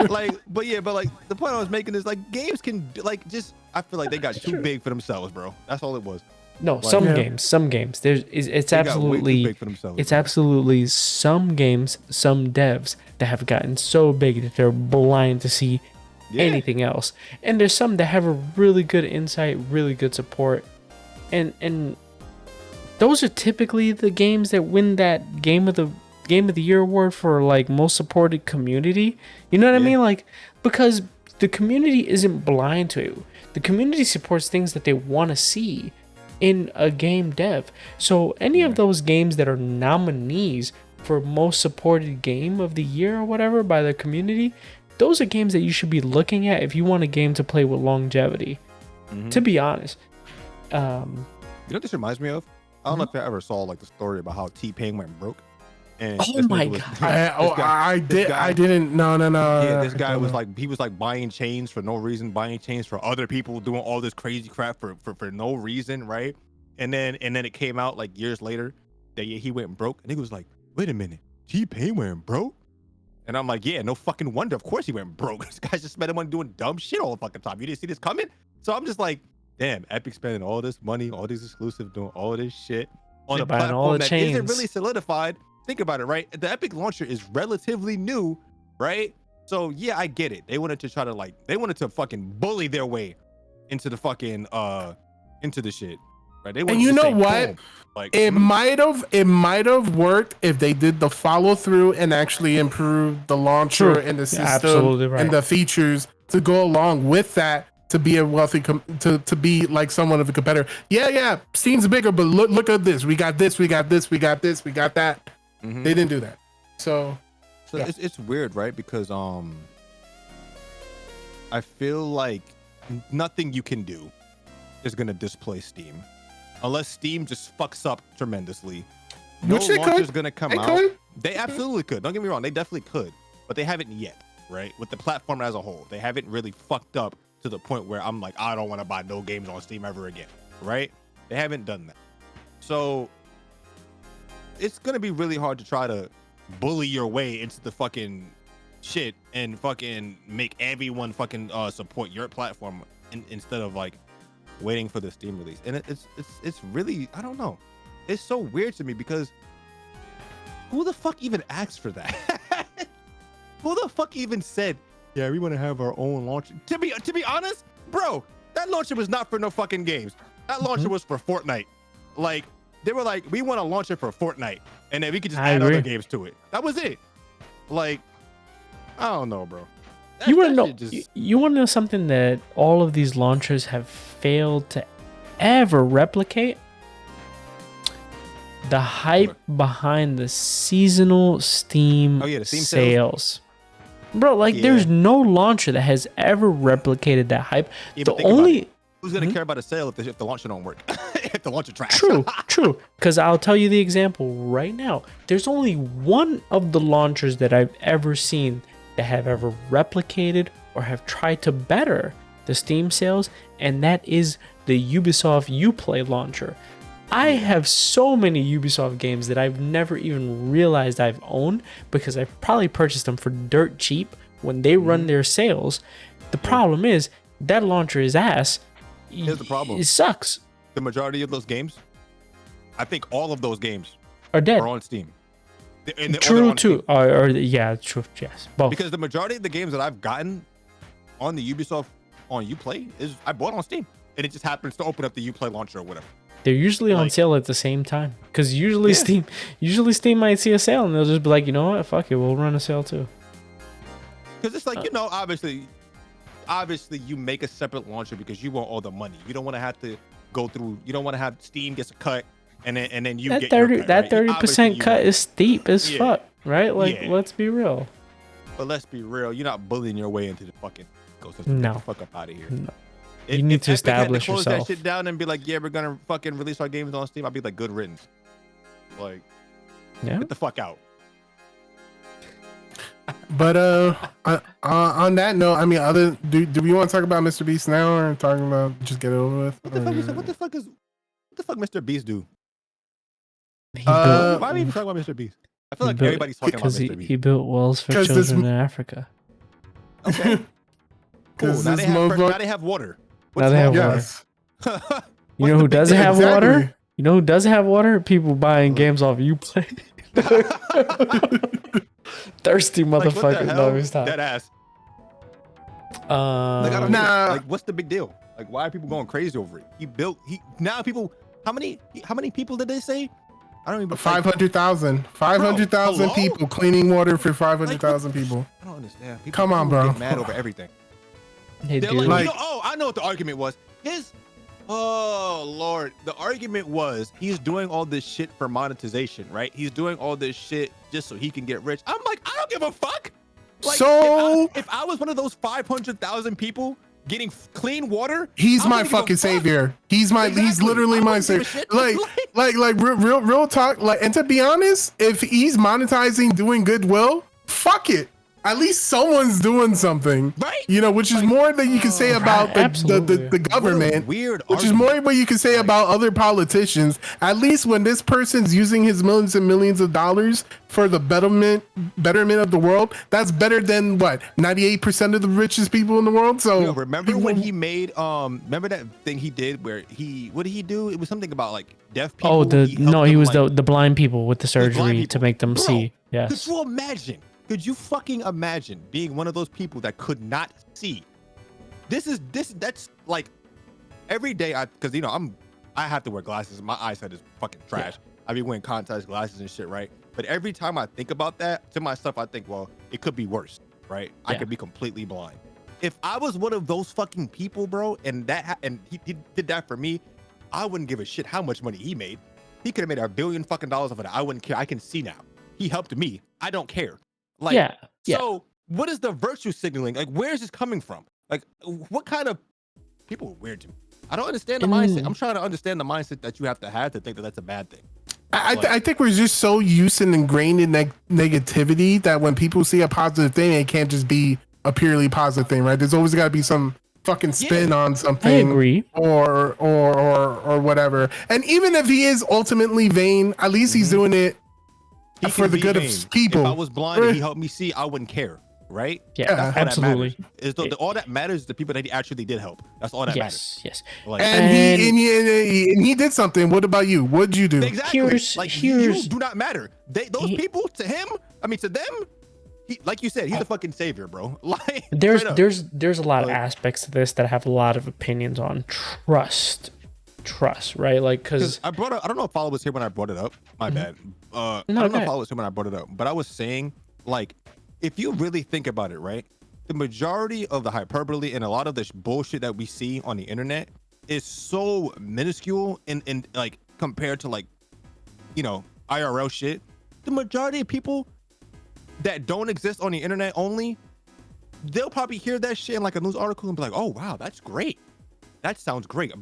like, but like the point I was making is like games can like just. I feel like they got too big for themselves, bro. That's all it was. No, Like, some games. It's they got way too absolutely big for themselves, it's bro. absolutely some games, some devs that have gotten so big that they're blind to see anything else. And there's some that have a really good insight, really good support, and those are typically the games that win that game of the year award for like most supported community. You know what I mean? Like, because the community isn't blind to it. The community supports things that they want to see in a game dev. So any of those games that are nominees for most supported game of the year or whatever by the community, those are games that you should be looking at if you want a game to play with longevity. To be honest. You know what this reminds me of? I don't know if I ever saw like the story about how T-Pain went broke. And Oh my god! I didn't. No. Yeah, this guy was like, he was like buying chains for no reason, buying chains for other people, doing all this crazy crap for no reason, right? And then it came out like years later that he went broke, and he was like, wait a minute, T-Pain went broke? And I'm like, yeah, no fucking wonder. Of course he went broke. This guy just spending money doing dumb shit all the fucking time. You didn't see this coming? So I'm just like, damn, Epic spending all this money, all these exclusives, doing all this shit on a platform that isn't really solidified. Think about it, right? The Epic launcher is relatively new, right? So yeah, I get it. They wanted to try to they wanted to fucking bully their way into the fucking into the shit, right? They and you know what? Boom. Like it might have worked if they did the follow through and actually improved the launcher and the system and the features to go along with that. To be a wealthy, to be like somewhat of a competitor. Yeah. Steam's bigger, but look at this. We got this. We got this. We got this. We got that. They didn't do that. So yeah. It's weird, right? Because I feel like nothing you can do is gonna displace Steam, unless Steam just fucks up tremendously. Which no launcher's gonna come out. They absolutely could. Don't get me wrong. They definitely could, but they haven't yet, right? With the platform as a whole, they haven't really fucked up to the point where I'm like, I don't want to buy no games on Steam ever again, right? They haven't done that. So it's going to be really hard to try to bully your way into the fucking shit and fucking make everyone fucking support your platform instead of like waiting for the Steam release. And it's really, I don't know. It's so weird to me because who the fuck even asked for that? Who the fuck even said, yeah, we want to have our own launcher? To be honest, bro, that launcher was not for no fucking games. That launcher was for Fortnite. Like, they were like, we want to launch it for Fortnite, and then we could just add other games to it. That was it. Like, I don't know, bro. You want to know? You want to know something that all of these launchers have failed to ever replicate? The hype behind the seasonal Steam, Steam sales. Bro, like there's no launcher that has ever replicated that hype. The only who's gonna care about a sale if the launcher don't work? If the launcher trash. True. Because I'll tell you the example right now. There's only one of the launchers that I've ever seen that have ever replicated or have tried to better the Steam sales, and that is the Ubisoft Uplay launcher. I have so many Ubisoft games that I've never even realized I've owned because I've probably purchased them for dirt cheap when they run their sales. The problem is that launcher is ass. Here's the problem. It sucks. The majority of those games, I think all of those games are dead. Are on Steam. True too. Yeah, true. Yes, both. Because the majority of the games that I've gotten on the Ubisoft on Uplay is I bought on Steam, and it just happens to open up the Uplay launcher or whatever. They're usually on sale at the same time because usually Steam might see a sale and they'll just be like, you know what, fuck it, we'll run a sale too. Because it's like, obviously you make a separate launcher because you want all the money. You don't want to have to go through. You don't want to have Steam gets a cut and then you get 30. That 30% cut is steep as fuck, right? Like, let's be real. But let's be real, you're not bullying your way into the fucking ecosystem. No. Get the fuck up out of here. No. You need to establish yourself. Close that shit down and be like, yeah, we're gonna fucking release our games on Steam. I'd be like, good riddance. Like, get the fuck out. But on that note, I mean, do we want to talk about Mr. Beast now, or talking about just get it over with? What the fuck Mr. Beast do? Built, Why are we even talking about Mr. Beast? I feel like everybody's talking about Mr. Beast. He built wells for children in Africa. Okay. Cool. Now they have water. Now they have water. You know who doesn't have water? You know who doesn't have water? People buying games off Uplay. Thirsty motherfuckers. No, stop. Dead ass. Like, I don't know. Like, what's the big deal? Like, why are people going crazy over it? Now people. How many people did they say? I don't even. 500,000. 500,000 people cleaning water for 500,000 people. I don't understand. Come on, bro. Get mad over everything. They're like, I know what the argument was. Oh Lord, the argument was he's doing all this shit for monetization, right? He's doing all this shit just so he can get rich. I'm like, I don't give a fuck. Like, so if I was one of those 500,000 people getting clean water, he's my fucking savior. He's literally my savior. Like real talk. Like, and to be honest, if he's monetizing doing goodwill, fuck it. At least someone's doing something, right? You know, which is more than you can say about the government. Weird. Which is more what you can say about other politicians. At least when this person's using his millions and millions of dollars for the betterment of the world, that's better than what 98% of the richest people in the world. So remember when he made remember that thing he did where what did he do? It was something about like deaf people. He was the blind people with the surgery to make them see. Yes. Could you imagine? Could you fucking imagine being one of those people that could not see? That's like every day because you know I have to wear glasses. My eyesight is fucking trash. Yeah. I be wearing contact glasses and shit, right? But every time I think about that to myself, I think, well, it could be worse, right? Yeah. I could be completely blind. If I was one of those fucking people, bro, and he did that for me, I wouldn't give a shit how much money he made. He could have made $1 billion fucking off of it. I wouldn't care. I can see now. He helped me. I don't care. Like, so what is the virtue signaling? Like, where is this coming from? Like, what kind of people are weird to me? I don't understand the mindset. I'm trying to understand the mindset that you have to think that that's a bad thing. I think we're just so used and ingrained in negativity that when people see a positive thing, it can't just be a purely positive thing, right? There's always got to be some fucking spin on something. I agree. Or whatever. And even if he is ultimately vain, at least he's doing it for the good of people. If I was blind and he helped me see, I wouldn't care, right? Yeah, absolutely. All that matters is the people that he actually did help. That's all that matters. Yes. Like, and he did something. What about you? What'd you do? Exactly. You do not matter. Those people, to them, like you said, he's a fucking savior, bro. Like, there's a lot of aspects to this that I have a lot of opinions on. Trust, right? Like, because I don't know if Follow was here when I brought it up. My bad. I don't know if Follow was here when I brought it up, but I was saying, like, if you really think about it, right, the majority of the hyperbole and a lot of this bullshit that we see on the internet is so minuscule in like compared to, like, you know, IRL shit. The majority of people that don't exist on the internet only, they'll probably hear that shit in like a news article and be like, oh wow, that's great. That sounds great.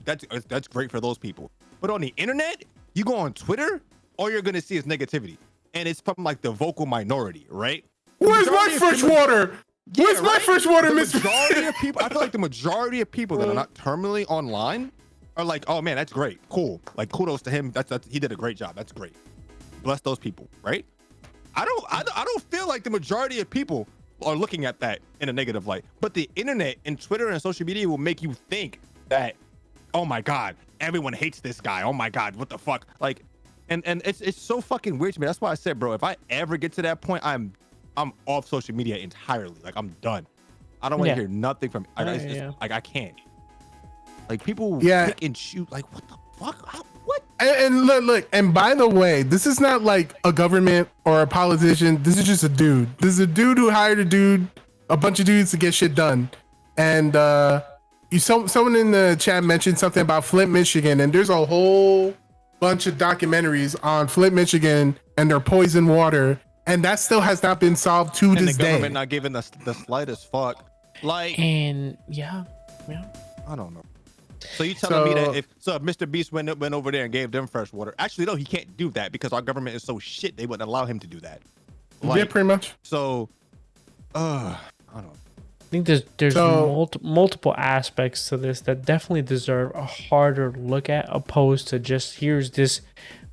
That's great for those people. But on the internet, you go on Twitter, all you're gonna see is negativity, and it's from like the vocal minority, right? Where's my fresh water? Where's my fresh water, Mr. Majority of people, I feel like the majority of people that are not terminally online are like, oh man, that's great, cool. Like, kudos to him. That's he did a great job. That's great. Bless those people, right? I don't feel like the majority of people are looking at that in a negative light, but the internet and Twitter and social media will make you think that, oh my god, everyone hates this guy. Oh my god, what the fuck? Like, and it's so fucking weird to me. That's why I said, bro, if I ever get to that point, I'm off social media entirely. Like, I'm done. I don't want to hear nothing from. Like, I can't. Like, people pick and shoot. Like, what the fuck? What? And look, and by the way, this is not like a government or a politician. This is just a dude. This is a dude who hired a bunch of dudes to get shit done. And someone in the chat mentioned something about Flint, Michigan, and there's a whole bunch of documentaries on Flint, Michigan, and their poison water, and that still has not been solved to this day. And the government not giving us the slightest fuck. Like, and yeah, I don't know. So you telling me that if Mr. Beast went over there and gave them fresh water, actually no, he can't do that because our government is so shit they wouldn't allow him to do that. Like, yeah, pretty much. So, I don't know. I think there's multiple aspects to this that definitely deserve a harder look at, opposed to just here's this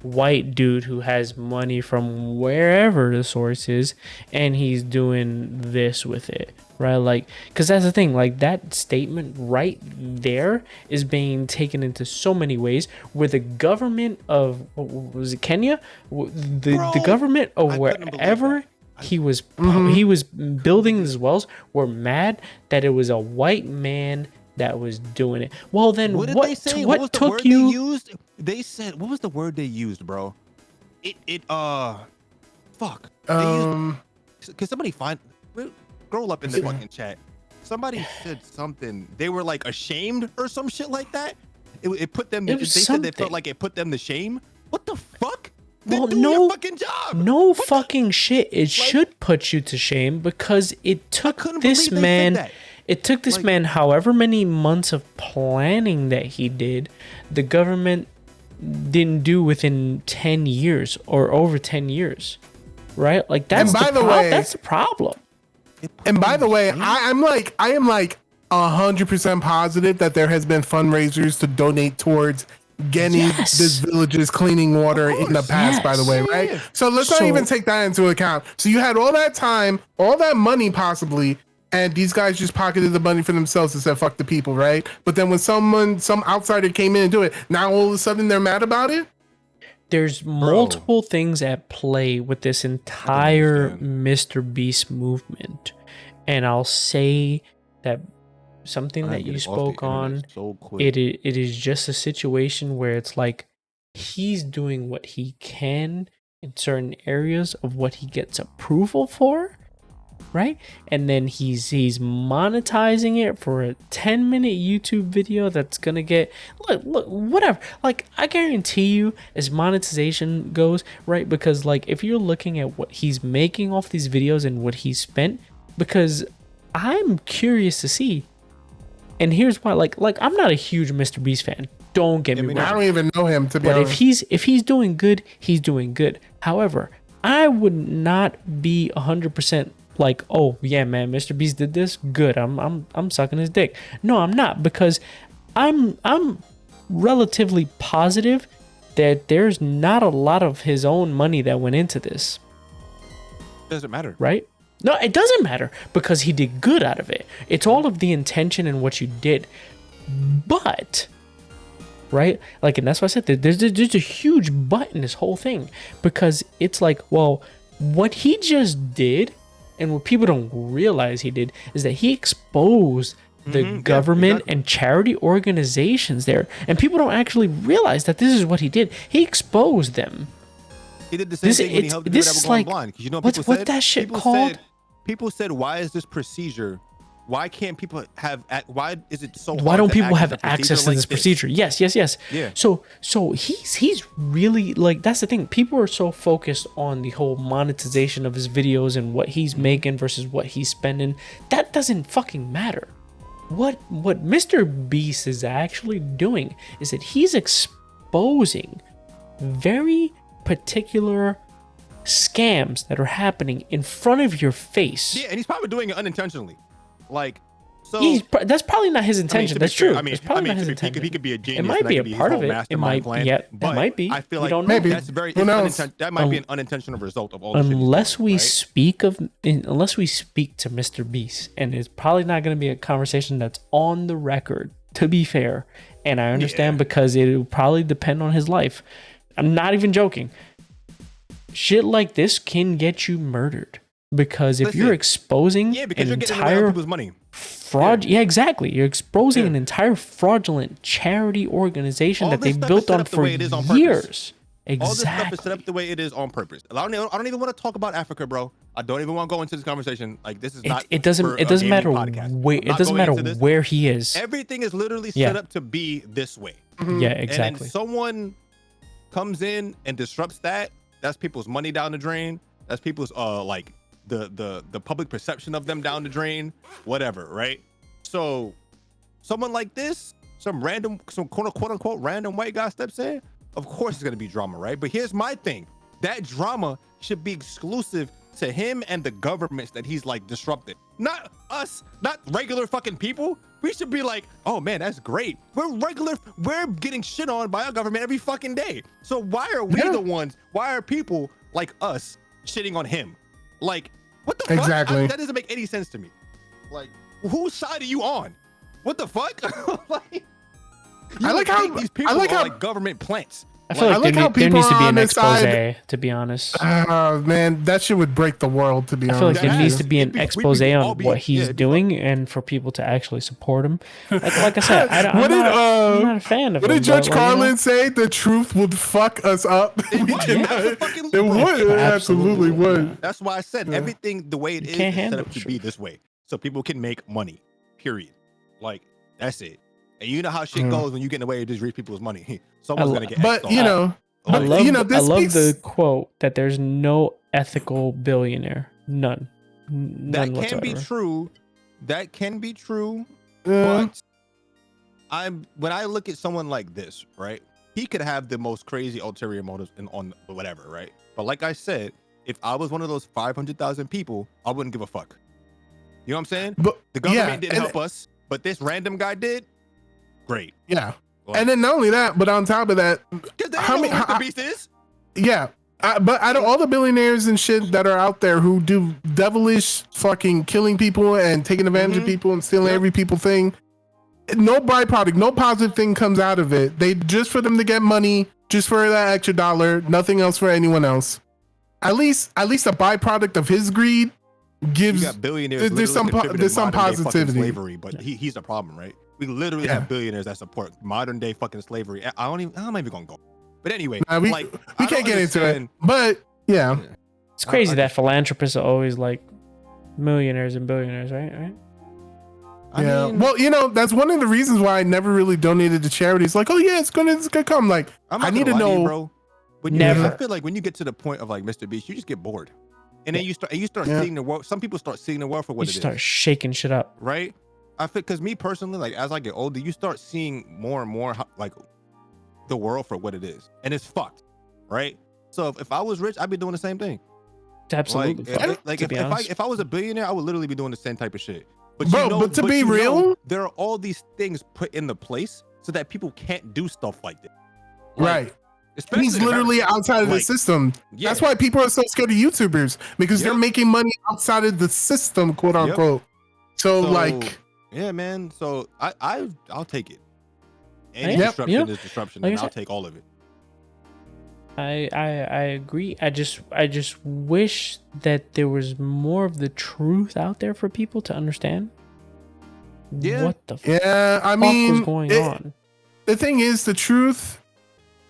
white dude who has money from wherever the source is and he's doing this with it, right? Like, because that's the thing, like that statement right there is being taken into so many ways, where the government of, was it Kenya, the government of wherever he was building these wells were mad that it was a white man that was doing it. Well, then what took you? They used? They said, what was the word they used, bro? Fuck. Can somebody scroll up in the fucking chat? Somebody said something. They were like ashamed or some shit like that. It put them. They said they felt like it put them to shame. What the fuck? Well, no fucking job. No fucking shit. It should put you to shame, because it took this man. It took this man however many months of planning that he did. The government didn't do within 10 years or over 10 years, right? Like that's that's the problem. And by the way, I am like 100% positive that there has been fundraisers to donate towards getting this village's cleaning water in the past, by the way, right? So let's not even take that into account. So you had all that time, all that money possibly, and these guys just pocketed the money for themselves and said, fuck the people, right? But then when some outsider came in and do it, now all of a sudden they're mad about it? There's multiple things at play with this entire Mr. Beast movement. And I'll say that something that you spoke on, it is just a situation where it's like he's doing what he can in certain areas of what he gets approval for, right? And then he's monetizing it for a 10-minute YouTube video that's gonna get look whatever. Like, I guarantee you, as monetization goes, right? Because like if you're looking at what he's making off these videos and what he's spent, because I'm curious to see. And here's why, like I'm not a huge Mr. Beast fan. Don't get me wrong. I don't even know him, to be honest. But if he's doing good, he's doing good. However, I would not be 100% like, oh yeah, man, Mr. Beast did this, good. I'm sucking his dick. No, I'm not, because I'm relatively positive that there's not a lot of his own money that went into this. Doesn't matter, right? No, it doesn't matter, because he did good out of it. It's all of the intention and what you did. But, right? Like, and that's why I said that there's a huge but in this whole thing, because it's like, well, what he just did, and what people don't realize he did, is that he exposed the government and charity organizations there. And people don't actually realize that this is what he did. He exposed them. He did the same thing when he helped people that were going blind. You know what people said? What's that shit called? People said, why is this procedure? Why can't people have? Why is it so? Why don't people have access to this procedure? Yes. Yeah. So he's really, like, that's the thing. People are so focused on the whole monetization of his videos and what he's making versus what he's spending. That doesn't fucking matter. What Mr. Beast is actually doing is that he's exposing very particular scams that are happening in front of your face. Yeah, and he's probably doing it unintentionally. Like, so that's probably not his intention. That's true. I mean, it's probably not his intention. He could be a genius. It might be a part of it. It might be. Yeah, it might be. I feel like that's very that might be an unintentional result of all. Unless we speak to Mr. Beast, and it's probably not going to be a conversation that's on the record. To be fair, and I understand because it will probably depend on his life. I'm not even joking. Shit like this can get you murdered, because if you're exposing because you're getting entire people's money. Fraud, exactly. You're exposing an entire fraudulent charity organization that they built on for years. Exactly. All this stuff is set up the way it is on purpose. I don't even want to talk about Africa, bro. I don't even want to go into this conversation. Like, this is not. It doesn't matter where he is. Everything is literally set up to be this way. Yeah, exactly. And then someone comes in and disrupts that. That's people's money down the drain. That's people's like the public perception of them down the drain. Whatever, right? So someone like this, some quote unquote random white guy steps in. Of course, it's gonna be drama, right? But here's my thing: that drama should be exclusive to him and the governments that he's like disrupted. Not us, not regular fucking people. We should be like, oh man, that's great. We're getting shit on by our government every fucking day. So why are we the ones? Why are people like us shitting on him? Like, what the fuck? Exactly. That doesn't make any sense to me. Like, whose side are you on? What the fuck? Like, I like how these people are like government plants. I feel like there needs to be an expose, to be honest. Man, that shit would break the world, to be honest. I feel like there needs to be an expose on what he's doing and for people to actually support him. Like I said, I'm not a fan of him. What did Judge Carlin say? The truth would fuck us up. It would. It absolutely would. That's why I said everything the way it is set up to be this way. So people can make money, period. Like, that's it. And you know how shit goes when you get in the way of just rich people's money. Someone's gonna get. But you know, I love the quote that there's no ethical billionaire. None. That can whatsoever. be true. That can be true. But when I look at someone like this, right? He could have the most crazy ulterior motives on whatever, right? But like I said, if I was one of those 500,000 people, I wouldn't give a fuck. You know what I'm saying? But the government didn't help us, but this random guy did. Great. Yeah. Like, and then not only that, but on top of that, how many the beast is? Yeah. But out of all the billionaires and shit that are out there who do devilish fucking killing people and taking advantage of people and stealing every people thing, no byproduct, no positive thing comes out of it. They just for them to get money, just for that extra dollar, nothing else for anyone else. At least a byproduct of his greed gives. You got billionaires. There's some positivity. Slavery, but he's the problem, right? We literally have billionaires that support modern day fucking slavery. I'm not even gonna go. But anyway, we can't get into it. But yeah, it's crazy that philanthropists are always like millionaires and billionaires, right? I mean, well, you know, that's one of the reasons why I never really donated to charities. Like, oh yeah, it's gonna come. Like, I need to know, you, bro. I feel like when you get to the point of like Mr. Beast, you just get bored, and then you start seeing the world. Some people start seeing the world for what it is. You start shaking shit up, right? I feel because me personally, like as I get older, you start seeing more and more like the world for what it is, and it's fucked, right? So if I was rich, I'd be doing the same thing. Absolutely. Like if I was a billionaire, I would literally be doing the same type of shit. But but to be real, there are all these things put into place so that people can't do stuff like this. Right. He's literally outside of the system. Yeah. That's why people are so scared of YouTubers, because they're making money outside of the system, quote unquote. So like. Yeah, man. So I'll take it. Any disruption is disruption, and I'll take all of it. I agree. I just wish that there was more of the truth out there for people to understand. Yeah. What the I mean, was going on? The thing is, the truth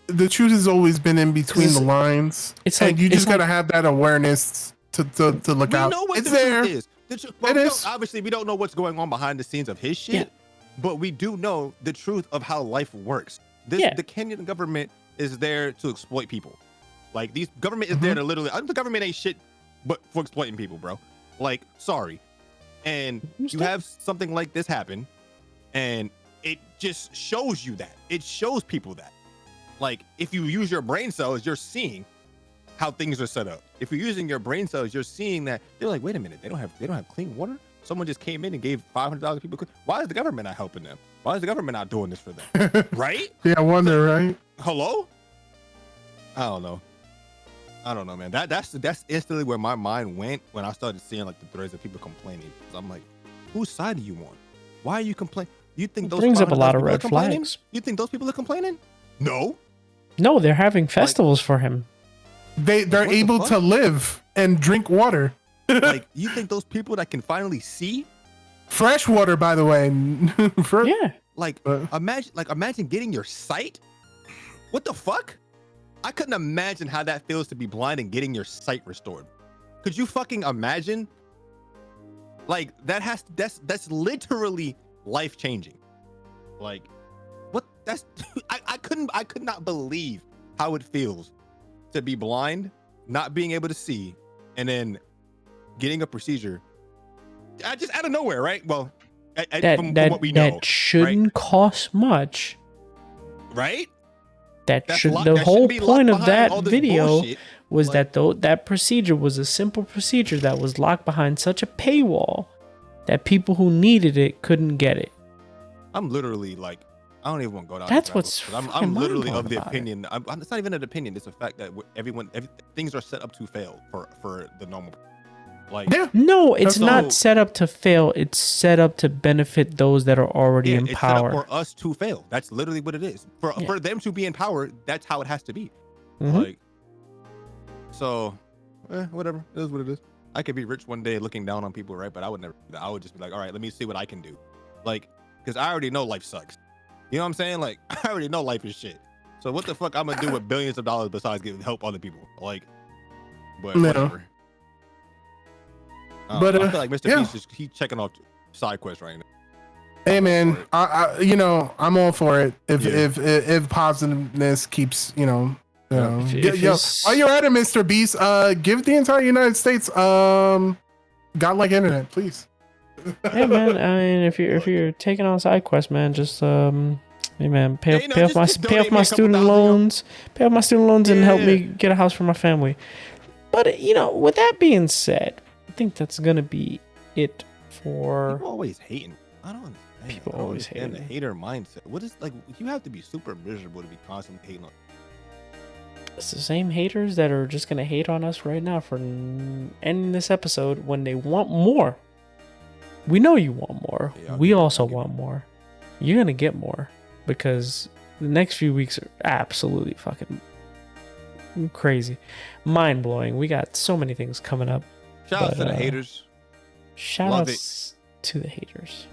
has always been in between the lines. It's like you just gotta have that awareness to look out. Know what it's the there. Truth is. It is. Obviously, we don't know what's going on behind the scenes of his shit, but we do know the truth of how life works. The Kenyan government is there to exploit people. Like, these government is there to literally. The government ain't shit, but for exploiting people, bro. Like, sorry. And you have something like this happen, and it just shows you that. It shows people that. Like, if you use your brain cells, you're seeing how things are set up. If you're using your brain cells, you're seeing that they're like, wait a minute, they don't have clean water. Someone just came in and gave 500,000 people. Why is the government not helping them? Why is the government not doing this for them? Right? Yeah, I wonder, right? Hello? I don't know, man. That's instantly where my mind went when I started seeing like the threads of people complaining. I'm like, whose side are you on? Why are you complaining? You think those brings up a lot of red flags? You think those people are complaining? No, they're having festivals for him. They're able to live and drink water. Like, you think those people that can finally see fresh water, by the way? Imagine getting your sight. What the fuck? I couldn't imagine how that feels to be blind and getting your sight restored. Could you fucking imagine? Like, that's literally life changing. Like, what? That's I could not believe how it feels to be blind, not being able to see, and then getting a procedure just out of nowhere, right? Well, from what we know, that shouldn't cost much, right? The whole point of that video was that that procedure was a simple procedure that was locked behind such a paywall that people who needed it couldn't get it. I'm literally like, I don't even want to go down. That's what's I'm literally of the about opinion. It's not even an opinion. It's a fact that things are set up to fail for the normal. Like, no, it's not set up to fail. It's set up to benefit those that are already in power. It's set up for us to fail. That's literally what it is. For them to be in power, that's how it has to be. Mm-hmm. Like, so, whatever. It is what it is. I could be rich one day looking down on people, right? But I would never. I would just be like, all right, let me see what I can do. Like, because I already know life sucks. You know what I'm saying? Like, I already know life is shit. So what the fuck I'm gonna do with billions of dollars besides giving help other people? Like, but whatever. But I feel like Mr. Beast he's checking off side quests right now. Hey man, I'm all for it. If positiveness keeps, while you're at it, Mr. Beast, give the entire United States godlike internet, please. Hey man, I mean, if you're taking on side quests, man, just hey man, pay off my student loans, and help me get a house for my family. But with that being said, I think that's gonna be it for. People always hating. I don't understand. People always hating. The hater mindset. What is like? You have to be super miserable to be constantly hating on. It's the same haters that are just gonna hate on us right now for ending this episode when they want more. We know you want more. Yeah, we also want more. You're gonna get more because the next few weeks are absolutely fucking crazy, mind blowing. We got so many things coming up. Shout out to the haters. Shout outs to the haters.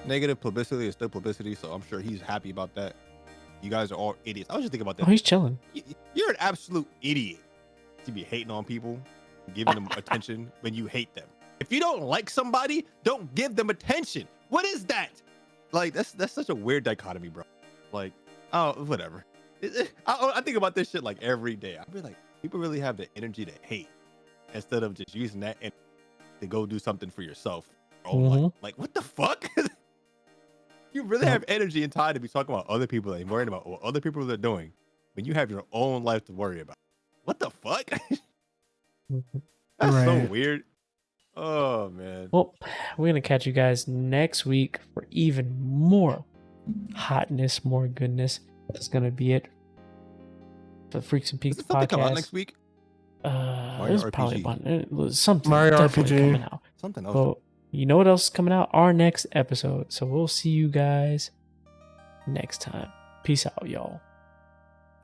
Negative publicity is still publicity, so I'm sure he's happy about that. You guys are all idiots. I was just thinking about that. Oh, he's chilling. You're an absolute idiot to be hating on people, giving them attention when you hate them. If you don't like somebody, don't give them attention. What is that? Like, that's such a weird dichotomy, bro. Like, oh, whatever. I think about this shit like every day. I feel like people really have the energy to hate instead of just using that energy to go do something for yourself. Like, what the fuck? You really have energy and time to be talking about other people and worrying about what other people are doing when you have your own life to worry about. What the fuck? That's so weird. Oh, man. Well, we're going to catch you guys next week for even more hotness, more goodness. That's going to be it for the Freaks and Peaks podcast. Something come out next week? There's probably something Mario definitely RPG. coming out. Something else. Well, you know what else is coming out? Our next episode. So we'll see you guys next time. Peace out, y'all.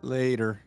Later.